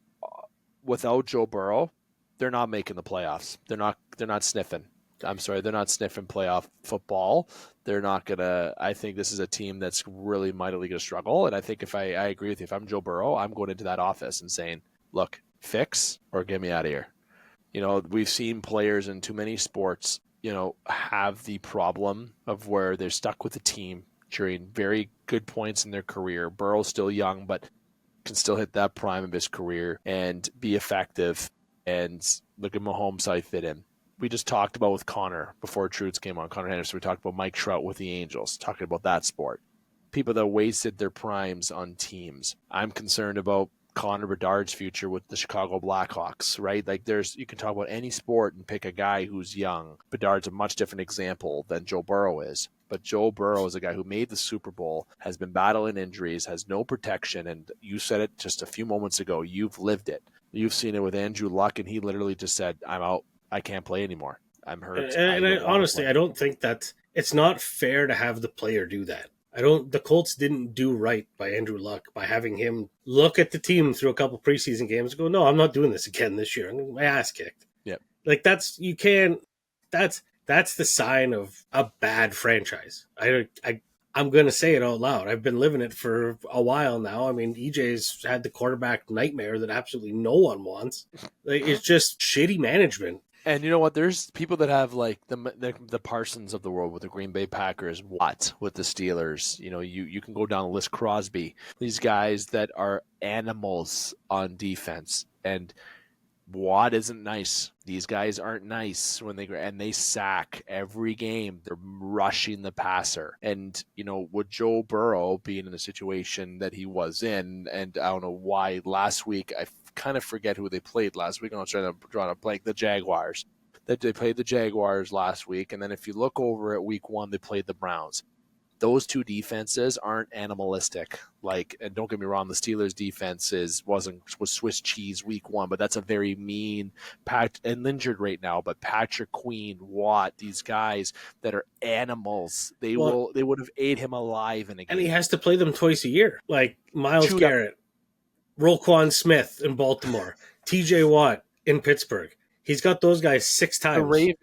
without Joe Burrow, they're not making the playoffs. They're not sniffing. I'm sorry, they're not sniffing playoff football. They're not going to – I think this is a team that's really mightily going to struggle. And I think if I agree with you, if I'm Joe Burrow, I'm going into that office and saying, look, fix or get me out of here. You know, we've seen players in too many sports, you know, have the problem of where they're stuck with a team during very good points in their career. Burrow's still young, but can still hit that prime of his career and be effective. And look at Mahomes, how he fit in. We just talked about with Connor before Trudeau came on, Connor Henderson. We talked about Mike Trout with the Angels, talking about that sport. People that wasted their primes on teams. I'm concerned about Connor Bedard's future with the Chicago Blackhawks, right? Like, you can talk about any sport and pick a guy who's young. Bedard's a much different example than Joe Burrow is. But Joe Burrow is a guy who made the Super Bowl, has been battling injuries, has no protection, and you said it just a few moments ago. You've lived it. You've seen it with Andrew Luck, and he literally just said, I'm out. I can't play anymore. I'm hurt. And honestly, I don't think that it's not fair to have the player do that. The Colts didn't do right by Andrew Luck by having him look at the team through a couple preseason games and go, no, I'm not doing this again this year. I'm getting my ass kicked. Yep. Like, that's the sign of a bad franchise. I'm going to say it out loud. I've been living it for a while now. I mean, EJ's had the quarterback nightmare that absolutely no one wants. Like, it's just shitty management. And you know what? There's people that have like the Parsons of the world with the Green Bay Packers, Watt with the Steelers. You know, you can go down the list, Crosby. These guys that are animals on defense. And Watt isn't nice. These guys aren't nice when they sack every game. They're rushing the passer. And, you know, with Joe Burrow being in the situation that he was in, and I don't know why last week, I kind of forget who they played last week. I'm trying to draw a blank. The Jaguars. They played the Jaguars last week. And then if you look over at week 1, they played the Browns. Those two defenses aren't animalistic. Like, and don't get me wrong, the Steelers defense was Swiss cheese week 1, but that's a very mean and injured right now. But Patrick Queen, Watt, these guys that are animals, they would have ate him alive in a game. And he has to play them twice a year. Like Myles Garrett, Roquan Smith in Baltimore, TJ Watt in Pittsburgh. He's got those guys 6 times.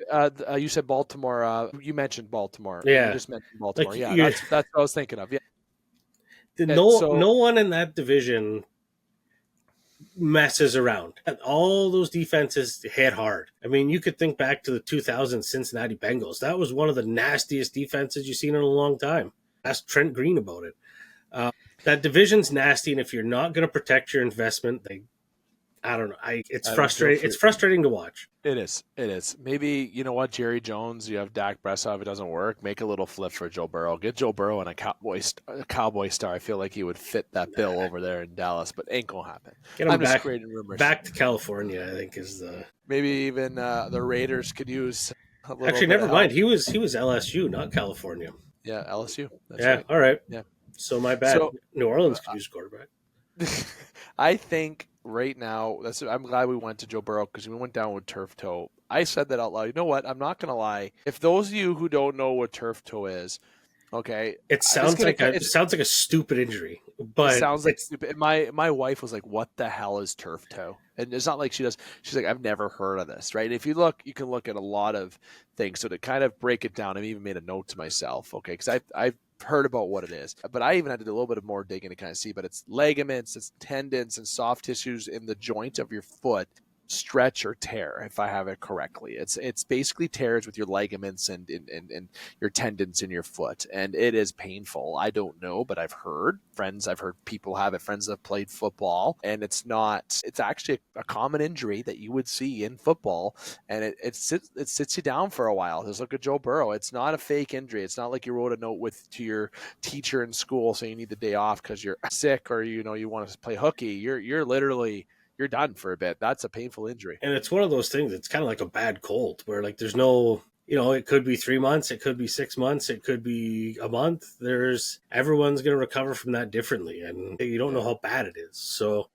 You said Baltimore. You mentioned Baltimore. Yeah. You just mentioned Baltimore. Like, yeah, that's what I was thinking of. Yeah. No one in that division messes around. All those defenses hit hard. I mean, you could think back to the 2000 Cincinnati Bengals. That was one of the nastiest defenses you've seen in a long time. Ask Trent Green about it. That division's nasty, and if you're not going to protect your investment, I don't know. It's frustrating. It's frustrating to watch. It is. Maybe, you know what, Jerry Jones, you have Dak Prescott. If it doesn't work, make a little flip for Joe Burrow. Get Joe Burrow and a Cowboy star. I feel like he would fit that bill over there in Dallas, but ain't going to happen. Get him I'm just creating rumors. Back to California, I think, is the... Maybe even the Raiders could use a little Actually, never mind. He was LSU, not California. Yeah, LSU. That's yeah, right. All right. Yeah. So my bad. So, New Orleans could use quarterback. I think right now, I'm glad we went to Joe Burrow because we went down with turf toe. I said that out loud. You know what? I'm not going to lie. If those of you who don't know what turf toe is, Okay, It sounds like a stupid injury, but it sounds like stupid. My wife was like, "What the hell is turf toe?" And it's not like she does. She's like, "I've never heard of this." Right? If you look, you can look at a lot of things. So to kind of break it down, I've even made a note to myself. Okay, because I've heard about what it is, but I even had to do a little bit of more digging to kind of see. But it's ligaments, it's tendons, and soft tissues in the joint of your foot stretch or tear, if I have it correctly. It's basically tears with your ligaments and your tendons in your foot, and it is painful. I don't know, but I've heard people have it, friends that have played football, and it's actually a common injury that you would see in football, and it sits you down for a while. Just look at Joe Burrow. It's not a fake injury. It's not like you wrote a note to your teacher in school saying you need the day off because you're sick or you want to play hooky. You're literally you're done for a bit. That's a painful injury. And it's one of those things, it's kind of like a bad cold where like there's no, it could be 3 months, it could be 6 months, it could be a month. Everyone's going to recover from that differently, and you don't know how bad it is. So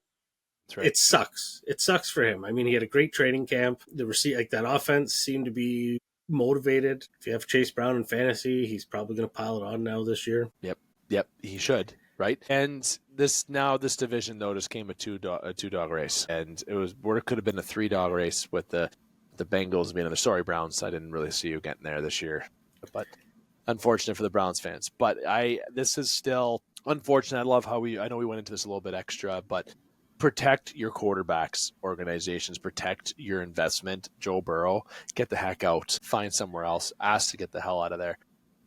right. It sucks. It sucks for him. I mean, he had a great training camp. That offense seemed to be motivated. If you have Chase Brown in fantasy, he's probably going to pile it on now this year. Yep, he should. Right, and this division though just came a two dog race, and it could have been a 3-dog race with the Bengals being on the sorry Browns. I didn't really see you getting there this year, but unfortunate for the Browns fans. But this is still unfortunate. I love how I know we went into this a little bit extra, but protect your quarterbacks, organizations, protect your investment. Joe Burrow, get the heck out, find somewhere else, ask to get the hell out of there,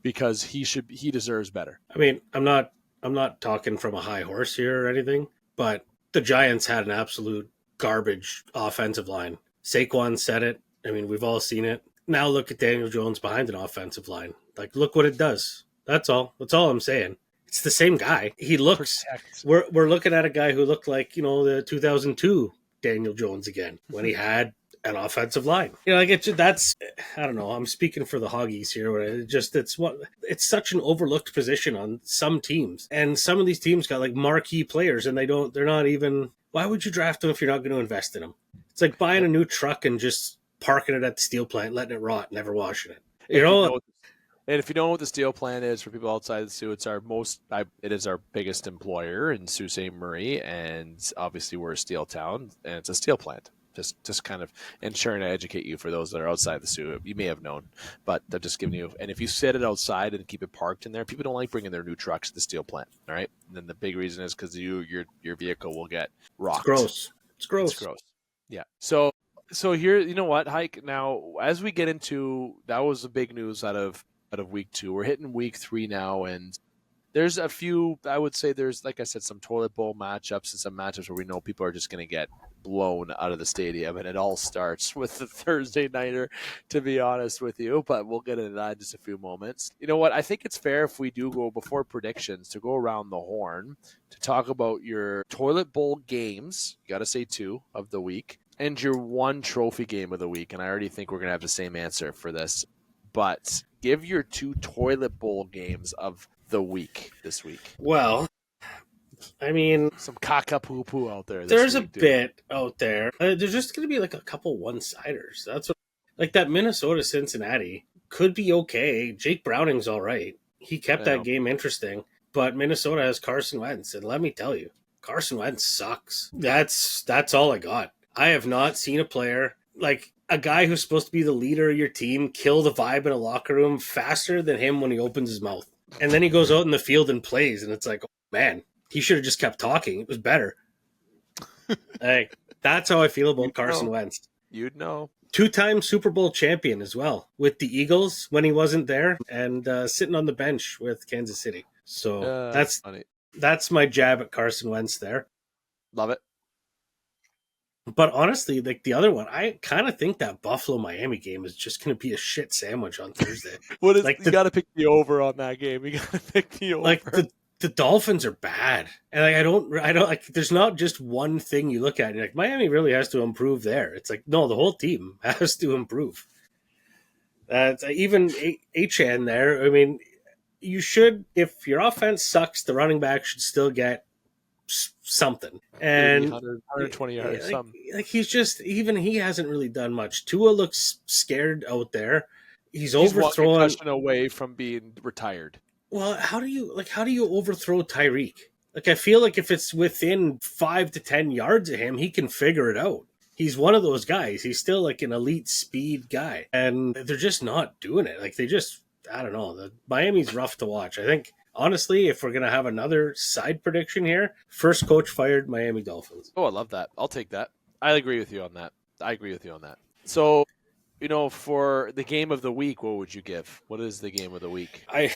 because he deserves better. I mean, I'm not talking from a high horse here or anything, but the Giants had an absolute garbage offensive line. Saquon said it. I mean, we've all seen it. Now look at Daniel Jones behind an offensive line. Like, look what it does. That's all. That's all I'm saying. It's the same guy. He looks. We're looking at a guy who looked like, the 2002 Daniel Jones again when he had an offensive line. I don't know. I'm speaking for the Hoggies here. It's such an overlooked position on some teams, and some of these teams got like marquee players, and they're not even. Why would you draft them if you're not going to invest in them? It's like buying a new truck and just parking it at the steel plant, letting it rot, never washing it. And if you don't know what the steel plant is, for people outside the Sioux, it is our biggest employer in Sault Ste. Marie, and obviously we're a steel town, and it's a steel plant. Just kind of ensuring to educate you for those that are outside the Sioux. You may have known, but they're just giving you. And if you set it outside and keep it parked in there, people don't like bringing their new trucks to the steel plant. All right, and then the big reason is because your vehicle will get rocked. It's gross. Yeah. So here, you know what, Hike. Now, as we get into that was the big news out of week 2. We're hitting week 3 now, and there's a few. I would say there's, like I said, some toilet bowl matchups and some matchups where we know people are just going to get blown out of the stadium, and it all starts with the Thursday nighter, to be honest with you, but we'll get into that in just a few moments. You know what, I think it's fair if we do go before predictions to go around the horn to talk about your toilet bowl games, you got to say 2 of the week, and your 1 trophy game of the week. And I already think we're going to have the same answer for this, but give your 2 toilet bowl games of the week this week. Well, I mean, some caca poo poo out there. There's a bit out there. There's just going to be like a couple one-siders. That's what, like that Minnesota Cincinnati could be okay. Jake Browning's all right. He kept that game interesting, but Minnesota has Carson Wentz, and let me tell you, Carson Wentz sucks. That's all I got. I have not seen a player like a guy who's supposed to be the leader of your team kill the vibe in a locker room faster than him when he opens his mouth. And then he goes out in the field and plays, and it's like, oh, man, he should have just kept talking. It was better. Like, that's how I feel about Carson Wentz. You'd know. 2-time Super Bowl champion as well with the Eagles when he wasn't there, and sitting on the bench with Kansas City. So that's funny. That's my jab at Carson Wentz there. Love it. But honestly, like the other one, I kind of think that Buffalo-Miami game is just going to be a shit sandwich on Thursday. You got to pick the over on that game. You got to pick the over. Like the Dolphins are bad, and like I don't like. There's not just one thing you look at. And you're like, Miami really has to improve there. It's like, no, the whole team has to improve. Even Achan there. I mean, you should, if your offense sucks, the running back should still get something, and 120 yards. Like he's just, even he hasn't really done much. Tua looks scared out there. He's overthrown, one concussion away from being retired. Well, how do you overthrow Tyreek? Like, I feel like if it's within 5 to 10 yards of him, he can figure it out. He's one of those guys. He's still like an elite speed guy, and they're just not doing it. Like, I don't know. Miami's rough to watch. I think, honestly, if we're going to have another side prediction here, first coach fired, Miami Dolphins. Oh, I love that. I'll take that. I agree with you on that. So, for the game of the week, what would you give? What is the game of the week? I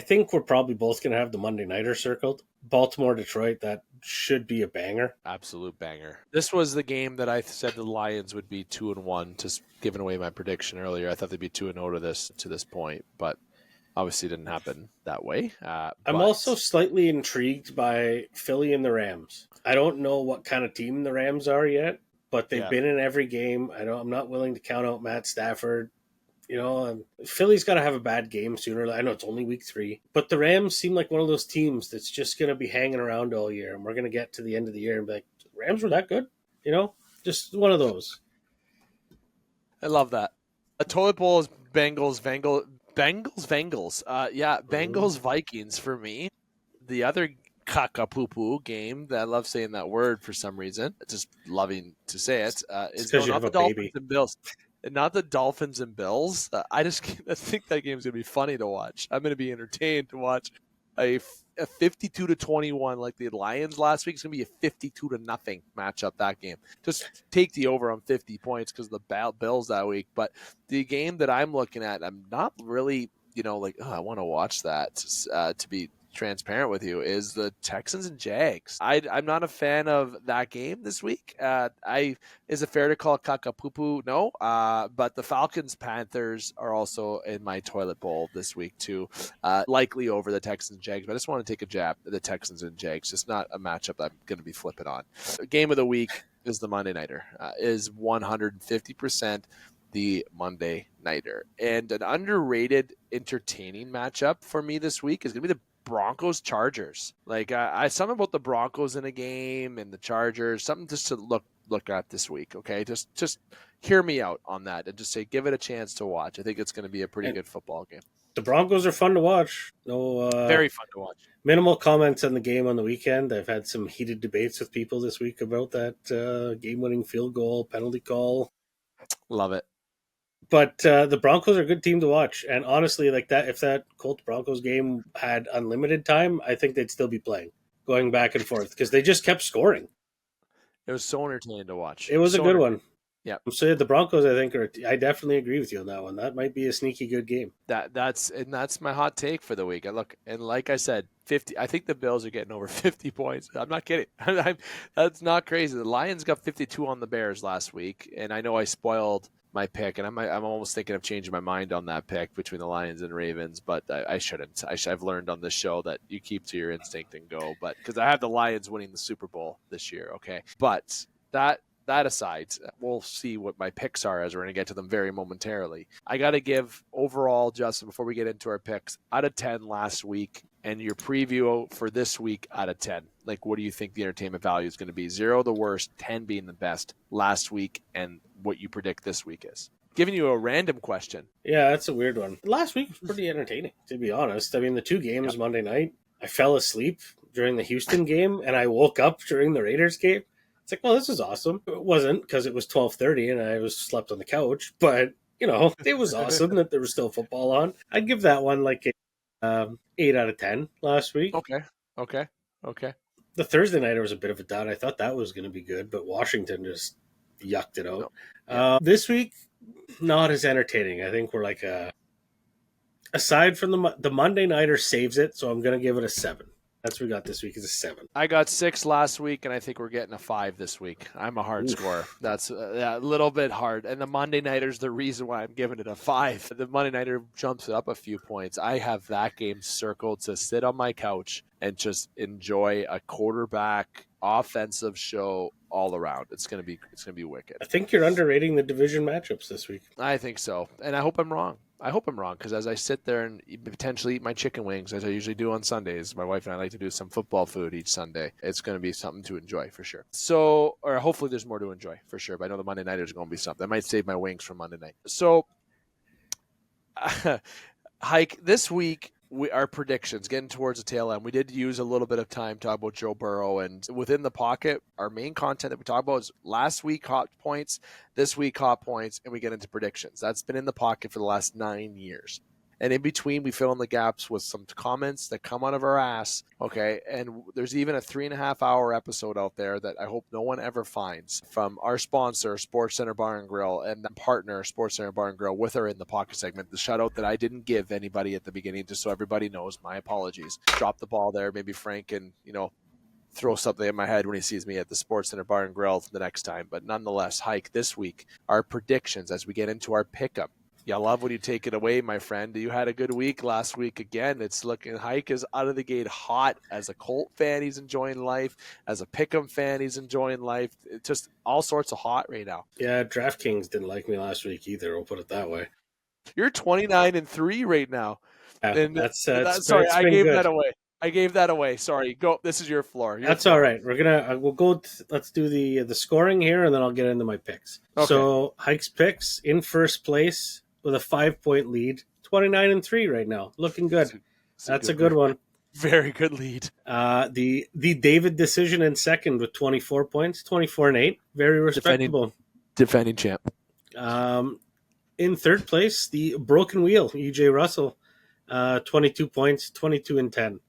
think we're probably both going to have the Monday Nighter circled. Baltimore, Detroit, that should be a banger. Absolute banger. This was the game that I said the Lions would be 2-1, just giving away my prediction earlier. I thought they'd be 2-0 to this point, but obviously it didn't happen that way. I'm also slightly intrigued by Philly and the Rams. I don't know what kind of team the Rams are yet, but they've been in every game. I'm not willing to count out Matt Stafford. Philly's got to have a bad game sooner. I know it's only week 3, but the Rams seem like one of those teams that's just going to be hanging around all year, and we're going to get to the end of the year and be like, the Rams were that good? Just one of those. I love that. A toilet bowl is Bengals. Bengals Vikings for me. The other caca-poo-poo game that I love saying that word for some reason, just loving to say it, is not the Dolphins and Bills. Not the Dolphins and Bills. I think that game's going to be funny to watch. I'm going to be entertained to watch a 52-21 like the Lions last week. It's going to be a 52-0 matchup, that game. Just take the over on 50 points because of the Bills that week. But the game that I'm looking at, I'm not really, I want to watch that to be transparent with you, is the Texans and Jags. I'm not a fan of that game this week. Is it fair to call it caca-poo-poo? No. But the Falcons Panthers are also in my toilet bowl this week too. Likely over the Texans and Jags, but I just want to take a jab at the Texans and Jags. It's not a matchup I'm going to be flipping on. Game of the week is the Monday Nighter. Is 150% the Monday Nighter. And an underrated, entertaining matchup for me this week is going to be the Broncos Chargers. Like I something about the Broncos in a game and the Chargers, something just to look at this week. Okay, just hear me out on that and just say give it a chance to watch. I think it's going to be a pretty good football game. The Broncos are fun to watch. Very fun to watch. Minimal comments on the game on the weekend. I've had some heated debates with people this week about that game-winning field goal penalty call. Love it. But the Broncos are a good team to watch. And honestly, like that, if that Colts-Broncos game had unlimited time, I think they'd still be playing, going back and forth, because they just kept scoring. It was so entertaining to watch. It was a good one. Yeah. So the Broncos, I definitely agree with you on that one. That might be a sneaky good game. That's my hot take for the week. And like I said, 50. I think the Bills are getting over 50 points. I'm not kidding. That's not crazy. The Lions got 52 on the Bears last week, and I know I spoiled my pick, and I'm almost thinking of changing my mind on that pick between the Lions and Ravens, but I shouldn't. I've learned on this show that you keep to your instinct and go, but because I have the Lions winning the Super Bowl this year, okay? But that aside, we'll see what my picks are as we're going to get to them very momentarily. I got to give overall, Justin, before we get into our picks, out of 10 last week, and your preview for this week out of 10. Like, what do you think the entertainment value is going to be? 0 the worst, 10 being the best last week, and what you predict this week is. Giving you a random question. Yeah, that's a weird one. Last week was pretty entertaining, to be honest. I mean, the 2 games Monday night, I fell asleep during the Houston game, and I woke up during the Raiders game. It's like, well, this is awesome. It wasn't, because it was 12:30 and I slept on the couch, but, it was awesome that there was still football on. I'd give that one like a 8 out of 10 last week. Okay. The Thursday nighter was a bit of a dud. I thought that was going to be good, but Washington just yucked it out. No. This week, not as entertaining. I think we're like aside from the Monday nighter saves it, so I'm going to give it a 7. That's what we got this week is a 7. I got 6 last week, and I think we're getting a 5 this week. I'm a hard scorer. That's a little bit hard. And the Monday Nighter's the reason why I'm giving it a 5. The Monday Nighter jumps it up a few points. I have that game circled to sit on my couch and just enjoy a quarterback offensive show all around. It's gonna be wicked. I think you're underrating the division matchups this week. I think so, and I hope I'm wrong. Because as I sit there and potentially eat my chicken wings, as I usually do on Sundays, my wife and I like to do some football food each Sunday. It's going to be something to enjoy for sure. So, or hopefully there's more to enjoy for sure. But I know the Monday night is going to be something. I might save my wings for Monday night. So, Hike, this week, our predictions, getting towards the tail end, we did use a little bit of time talking about Joe Burrow, and within the pocket, our main content that we talk about is last week hot points, this week hot points, and we get into predictions. That's been in the pocket for the last 9 years. And in between, we fill in the gaps with some comments that come out of our ass, okay? And there's even a 3.5-hour episode out there that I hope no one ever finds from our sponsor, Sportscenter Bar and Grill, and the partner, Sportscenter Bar and Grill, with her in the pocket segment. The shout-out that I didn't give anybody at the beginning, just so everybody knows, my apologies. Drop the ball there. Maybe Frank can, throw something in my head when he sees me at the Sportscenter Bar and Grill the next time. But nonetheless, Hike, this week, our predictions as we get into our pickup. Yeah, I love when you take it away, my friend. You had a good week last week again. It's looking, Hike is out of the gate hot. As a Colt fan, he's enjoying life. As a Pick'em fan, he's enjoying life. It's just all sorts of hot right now. Yeah, DraftKings didn't like me last week either. We'll put it that way. You're 29-3 right now. Yeah, and sorry, I gave that away. I gave that away. Sorry. Go. This is your floor. That's all right. We'll go. Let's do the scoring here, and then I'll get into my picks. Okay. So Hike's picks in first place with a 5-point lead, 29-3 right now, looking good. That's a good one. Very good lead. The David decision in second with 24 points, 24-8, very respectable. Defending champ. In third place, the broken wheel, EJ Russell, 22 points, 22-10.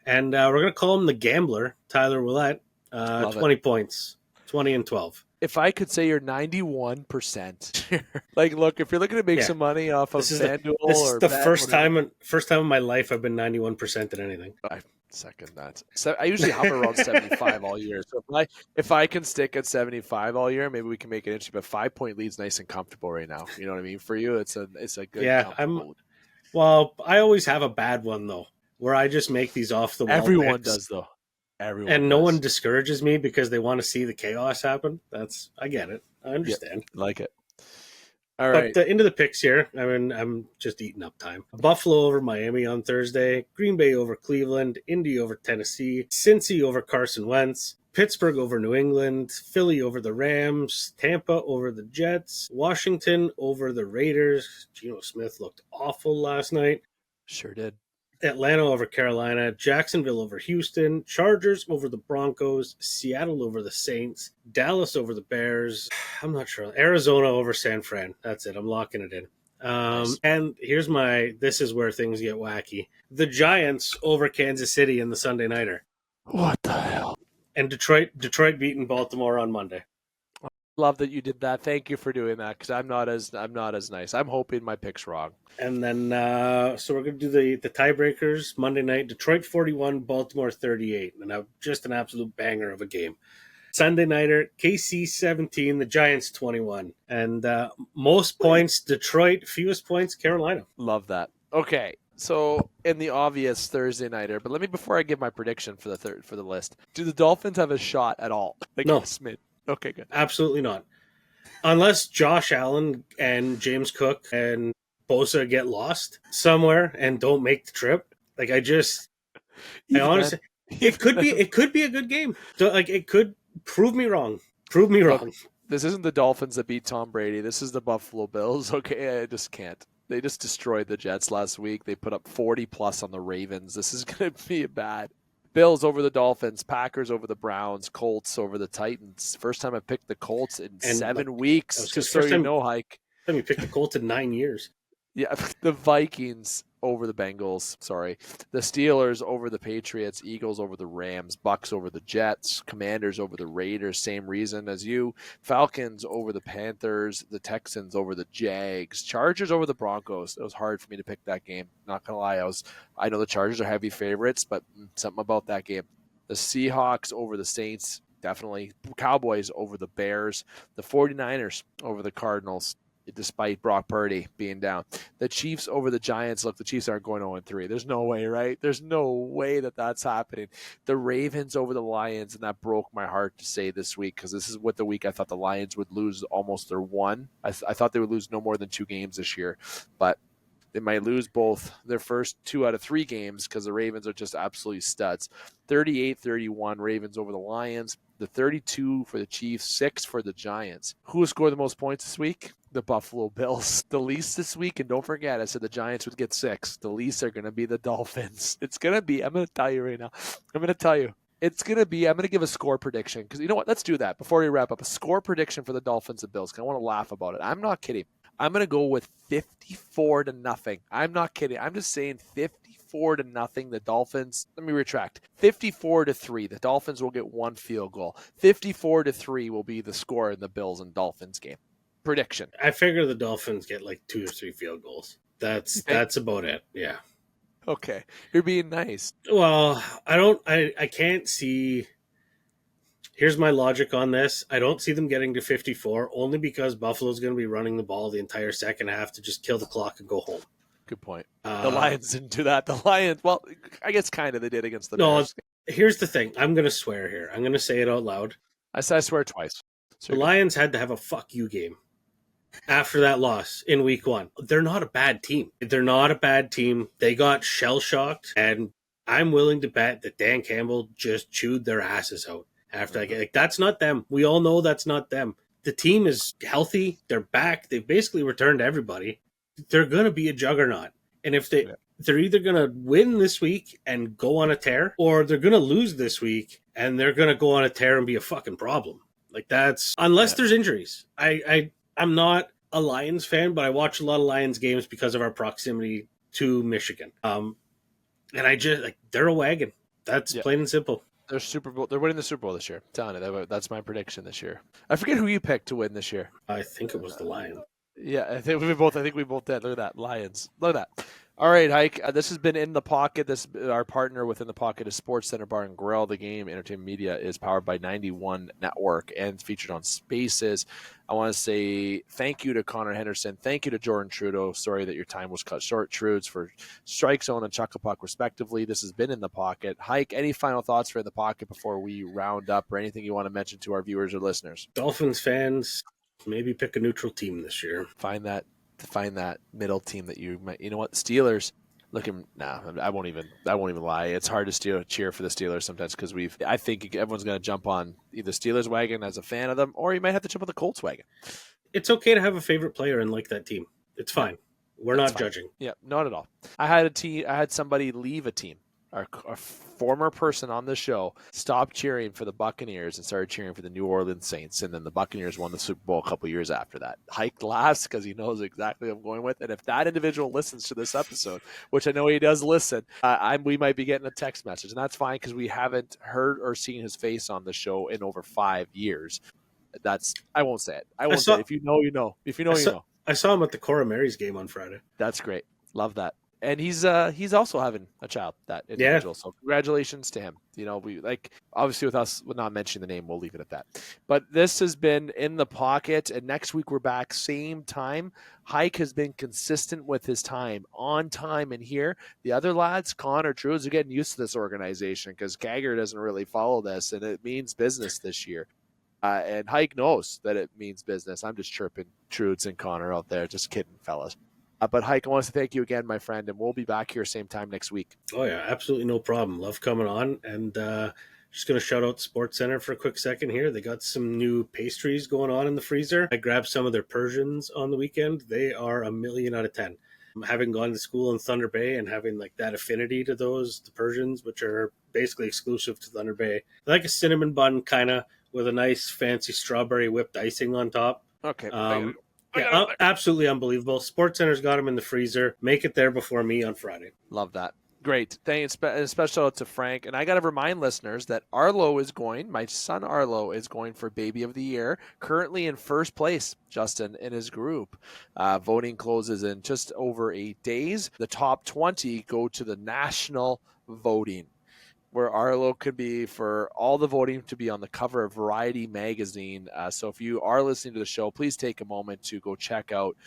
And we're going to call him the gambler, Tyler Willett, 20 points, 20-12. If I could say you're 91%, like, look, if you're looking to make some money off of FanDuel, this is the first time in my life I've been 91% in anything. I second that. So I usually hover around 75 all year. So if I can stick at 75 all year, maybe we can make it interesting. But 5-point lead's nice and comfortable right now. You know what I mean? For you, it's a good. Yeah, Well, I always have a bad one though, where I just make these off the wall. Everyone picks. Does though. No one discourages me because they want to see the chaos happen. I get it. I understand. Yep, like it. All right. But into the picks here. I mean, I'm just eating up time. Buffalo over Miami on Thursday. Green Bay over Cleveland. Indy over Tennessee. Cincy over Carson Wentz. Pittsburgh over New England. Philly over the Rams. Tampa over the Jets. Washington over the Raiders. Geno Smith looked awful last night. Sure did. Atlanta over Carolina, Jacksonville over Houston, Chargers over the Broncos, Seattle over the Saints, Dallas over the Bears. I'm not sure. Arizona over San Fran. That's it. I'm locking it in. Nice. And here's this is where things get wacky. The Giants over Kansas City in the Sunday Nighter. What the hell? And Detroit beating Baltimore on Monday. Love that you did that. Thank you for doing that because I'm not as nice. I'm hoping my pick's wrong. And then so we're going to do the tiebreakers Monday night. Detroit 41, Baltimore 38, and just an absolute banger of a game. Sunday nighter, KC 17, the Giants 21, and most points Detroit, fewest points Carolina. Love that. Okay. So in the obvious Thursday nighter, but let me before I give my prediction for the list. Do the Dolphins have a shot at all? No. Smith. Okay, good. Absolutely not. Unless Josh Allen and James Cook and Bosa get lost somewhere and don't make the trip. I honestly, it could be a good game. It could prove me wrong. This isn't the Dolphins that beat Tom Brady. This is the Buffalo Bills. Okay, I just can't. They just destroyed the Jets last week. They put up 40 plus on the Ravens. This is going to be bad. Bills over the Dolphins, Packers over the Browns, Colts over the Titans. First time I picked the Colts in 7 weeks. Just so you know, Hike. Time you picked the Colts in 9 years. Yeah, the Vikings over the Bengals. Sorry. The Steelers over the Patriots, Eagles over the Rams, Bucks over the Jets, Commanders over the Raiders, same reason as you. Falcons over the Panthers, the Texans over the Jags, Chargers over the Broncos. It was hard for me to pick that game. Not going to lie. I know the Chargers are heavy favorites, but something about that game. The Seahawks over the Saints, definitely. Cowboys over the Bears, the 49ers over the Cardinals. Despite Brock Purdy being down. The Chiefs over the Giants. Look, the Chiefs aren't going 0-3. There's no way, right? There's no way that's happening. The Ravens over the Lions, and that broke my heart to say this week because this is what the week I thought the Lions would lose almost their one. I thought they would lose no more than 2 games this year, but they might lose both their first 2 out of 3 games because the Ravens are just absolutely studs. 38-31 Ravens over the Lions. The 32 for the Chiefs, 6 for the Giants. Who will score the most points this week? the Buffalo Bills. The Leafs this week, and don't forget, I said the Giants would get 6. The Leafs are going to be the Dolphins. It's going to be, I'm going to tell you right now, I'm going to give a score prediction, because you know what? Let's do that before we wrap up. A score prediction for the Dolphins and Bills, because I want to laugh about it. I'm not kidding. I'm going to go with 54-0. I'm not kidding. I'm just saying 54-0. The Dolphins, let me retract. 54-3. The Dolphins will get 1 field goal. 54-3 will be the score in the Bills and Dolphins game. Prediction. I figure the Dolphins get like 2 or 3 field goals. That's about it. Yeah. Okay. You're being nice. Well, I can't see. Here's my logic on this. I don't see them getting to 54 only because Buffalo's going to be running the ball the entire second half to just kill the clock and go home. Good point. The Lions didn't do that. The Lions, well, I guess kind of they did against the Bears. Here's the thing. I'm going to swear here. I'm going to say it out loud. I swear twice. The Lions had to have a fuck you game after that loss in week 1. They're not a bad team. They got shell-shocked, and I'm willing to bet that Dan Campbell just chewed their asses out after that game. Like, that's not them. We all know that's not them. The team is healthy. They're back. They've basically returned everybody. They're going to be a juggernaut. And if they're either going to win this week and go on a tear, or they're going to lose this week and they're going to go on a tear and be a fucking problem. Like, that's unless there's injuries. I'm not a Lions fan, but I watch a lot of Lions games because of our proximity to Michigan. And I just they're a wagon. That's plain and simple. They're winning the Super Bowl this year. I'm telling you, that's my prediction this year. I forget who you picked to win this year. I think it was the Lions. Yeah, I think we both did. Look at that, Lions. Look at that. All right, Hike. This has been In the Pocket. Our partner within the Pocket is Sportscenter Bar and Grill. The game entertainment media is powered by 91 Network and featured on Spaces. I want to say thank you to Connor Henderson. Thank you to Jordan Trudeau. Sorry that your time was cut short, Trudes, for Strike Zone and Chuck a Puck, respectively. This has been In the Pocket. Hike, any final thoughts for In the Pocket before we round up, or anything you want to mention to our viewers or listeners? Dolphins fans, maybe pick a neutral team this year. Find that middle team that you might. You know what? The Steelers. I won't even lie. It's hard to cheer for the Steelers sometimes because I think everyone's going to jump on either Steelers wagon as a fan of them, or you might have to jump on the Colts wagon. It's okay to have a favorite player and like that team. It's fine. We're not judging. Yeah, not at all. I had somebody leave a team. Our former person on the show stopped cheering for the Buccaneers and started cheering for the New Orleans Saints, and then the Buccaneers won the Super Bowl a couple years after that. Hike laughs because he knows exactly what I'm going with, and if that individual listens to this episode, which I know he does listen, we might be getting a text message, and that's fine because we haven't heard or seen his face on the show in over 5 years. I won't say it. If you know, you know. If you know, you know. I saw him at the Cora Mary's game on Friday. That's great. Love that. And he's also having a child, that individual. Yeah. So congratulations to him. You know, we obviously with us, we're not mentioning the name, we'll leave it at that. But this has been In the Pocket, and next week we're back same time. Hike has been consistent with his time, on time, and here. The other lads, Connor, Trudes, are getting used to this organization because Gagger doesn't really follow this, and it means business this year. And Hike knows that it means business. I'm just chirping Trudes and Connor out there. Just kidding, fellas. But Hike, I want to thank you again, my friend, and we'll be back here same time next week. Oh, yeah, absolutely no problem. Love coming on. And just going to shout out SportsCenter for a quick second here. They got some new pastries going on in the freezer. I grabbed some of their Persians on the weekend. They are 1,000,000 out of 10. Having gone to school in Thunder Bay and having that affinity to the Persians, which are basically exclusive to Thunder Bay. They're like a cinnamon bun kind of with a nice fancy strawberry whipped icing on top. Okay. Yeah, absolutely unbelievable. SportsCenter's got them in the freezer. Make it there before me on Friday. Love that. Great. Thanks. Special out to Frank. And I got to remind listeners that my son Arlo is going for Baby of the Year, currently in first place, Justin, in his group. Voting closes in just over 8 days. The top 20 go to the national voting, where Arlo could be for all the voting to be on the cover of Variety magazine. So if you are listening to the show, please take a moment to go check out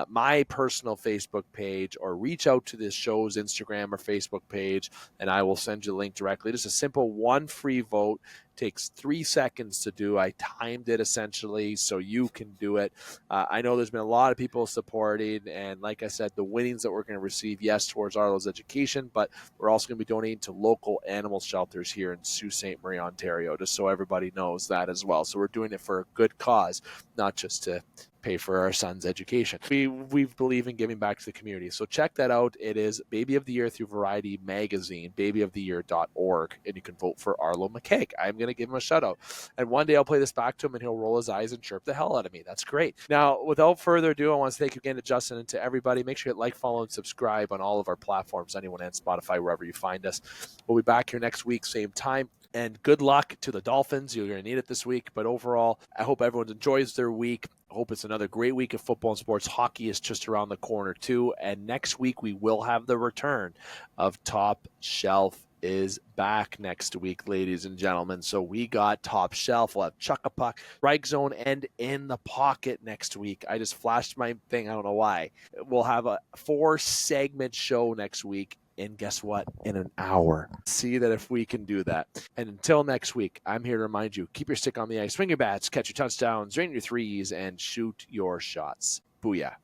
my personal Facebook page or reach out to this show's Instagram or Facebook page, and I will send you the link directly. Just a simple one free vote. Takes 3 seconds to do. I timed it essentially so you can do it. I know there's been a lot of people supporting, and like I said, the winnings that we're going to receive, yes, towards Arlo's education, but we're also going to be donating to local animal shelters here in Sault Ste. Marie, Ontario, just so everybody knows that as well. So we're doing it for a good cause, not just to pay for our son's education. We believe in giving back to the community. So check that out. It is Baby of the Year through Variety Magazine, babyoftheyear.org, and you can vote for Arlo McCaig. I'm going to give him a shout out. And one day I'll play this back to him and he'll roll his eyes and chirp the hell out of me. That's great. Now, without further ado, I want to thank you again to Justin and to everybody. Make sure you like, follow, and subscribe on all of our platforms, anyone and Spotify, wherever you find us. We'll be back here next week, same time. And good luck to the Dolphins. You're going to need it this week. But overall, I hope everyone enjoys their week. I hope it's another great week of football and sports. Hockey is just around the corner, too. And next week, we will have the return of Top Shelf is back next week, ladies and gentlemen. So we got Top Shelf. We'll have Chuck a Puck, Strike Zone, and In the Pocket next week. I just flashed my thing. I don't know why. We'll have a 4-segment show next week. And guess what? In an hour. See that if we can do that. And until next week, I'm here to remind you, keep your stick on the ice, swing your bats, catch your touchdowns, drain your threes, and shoot your shots. Booyah.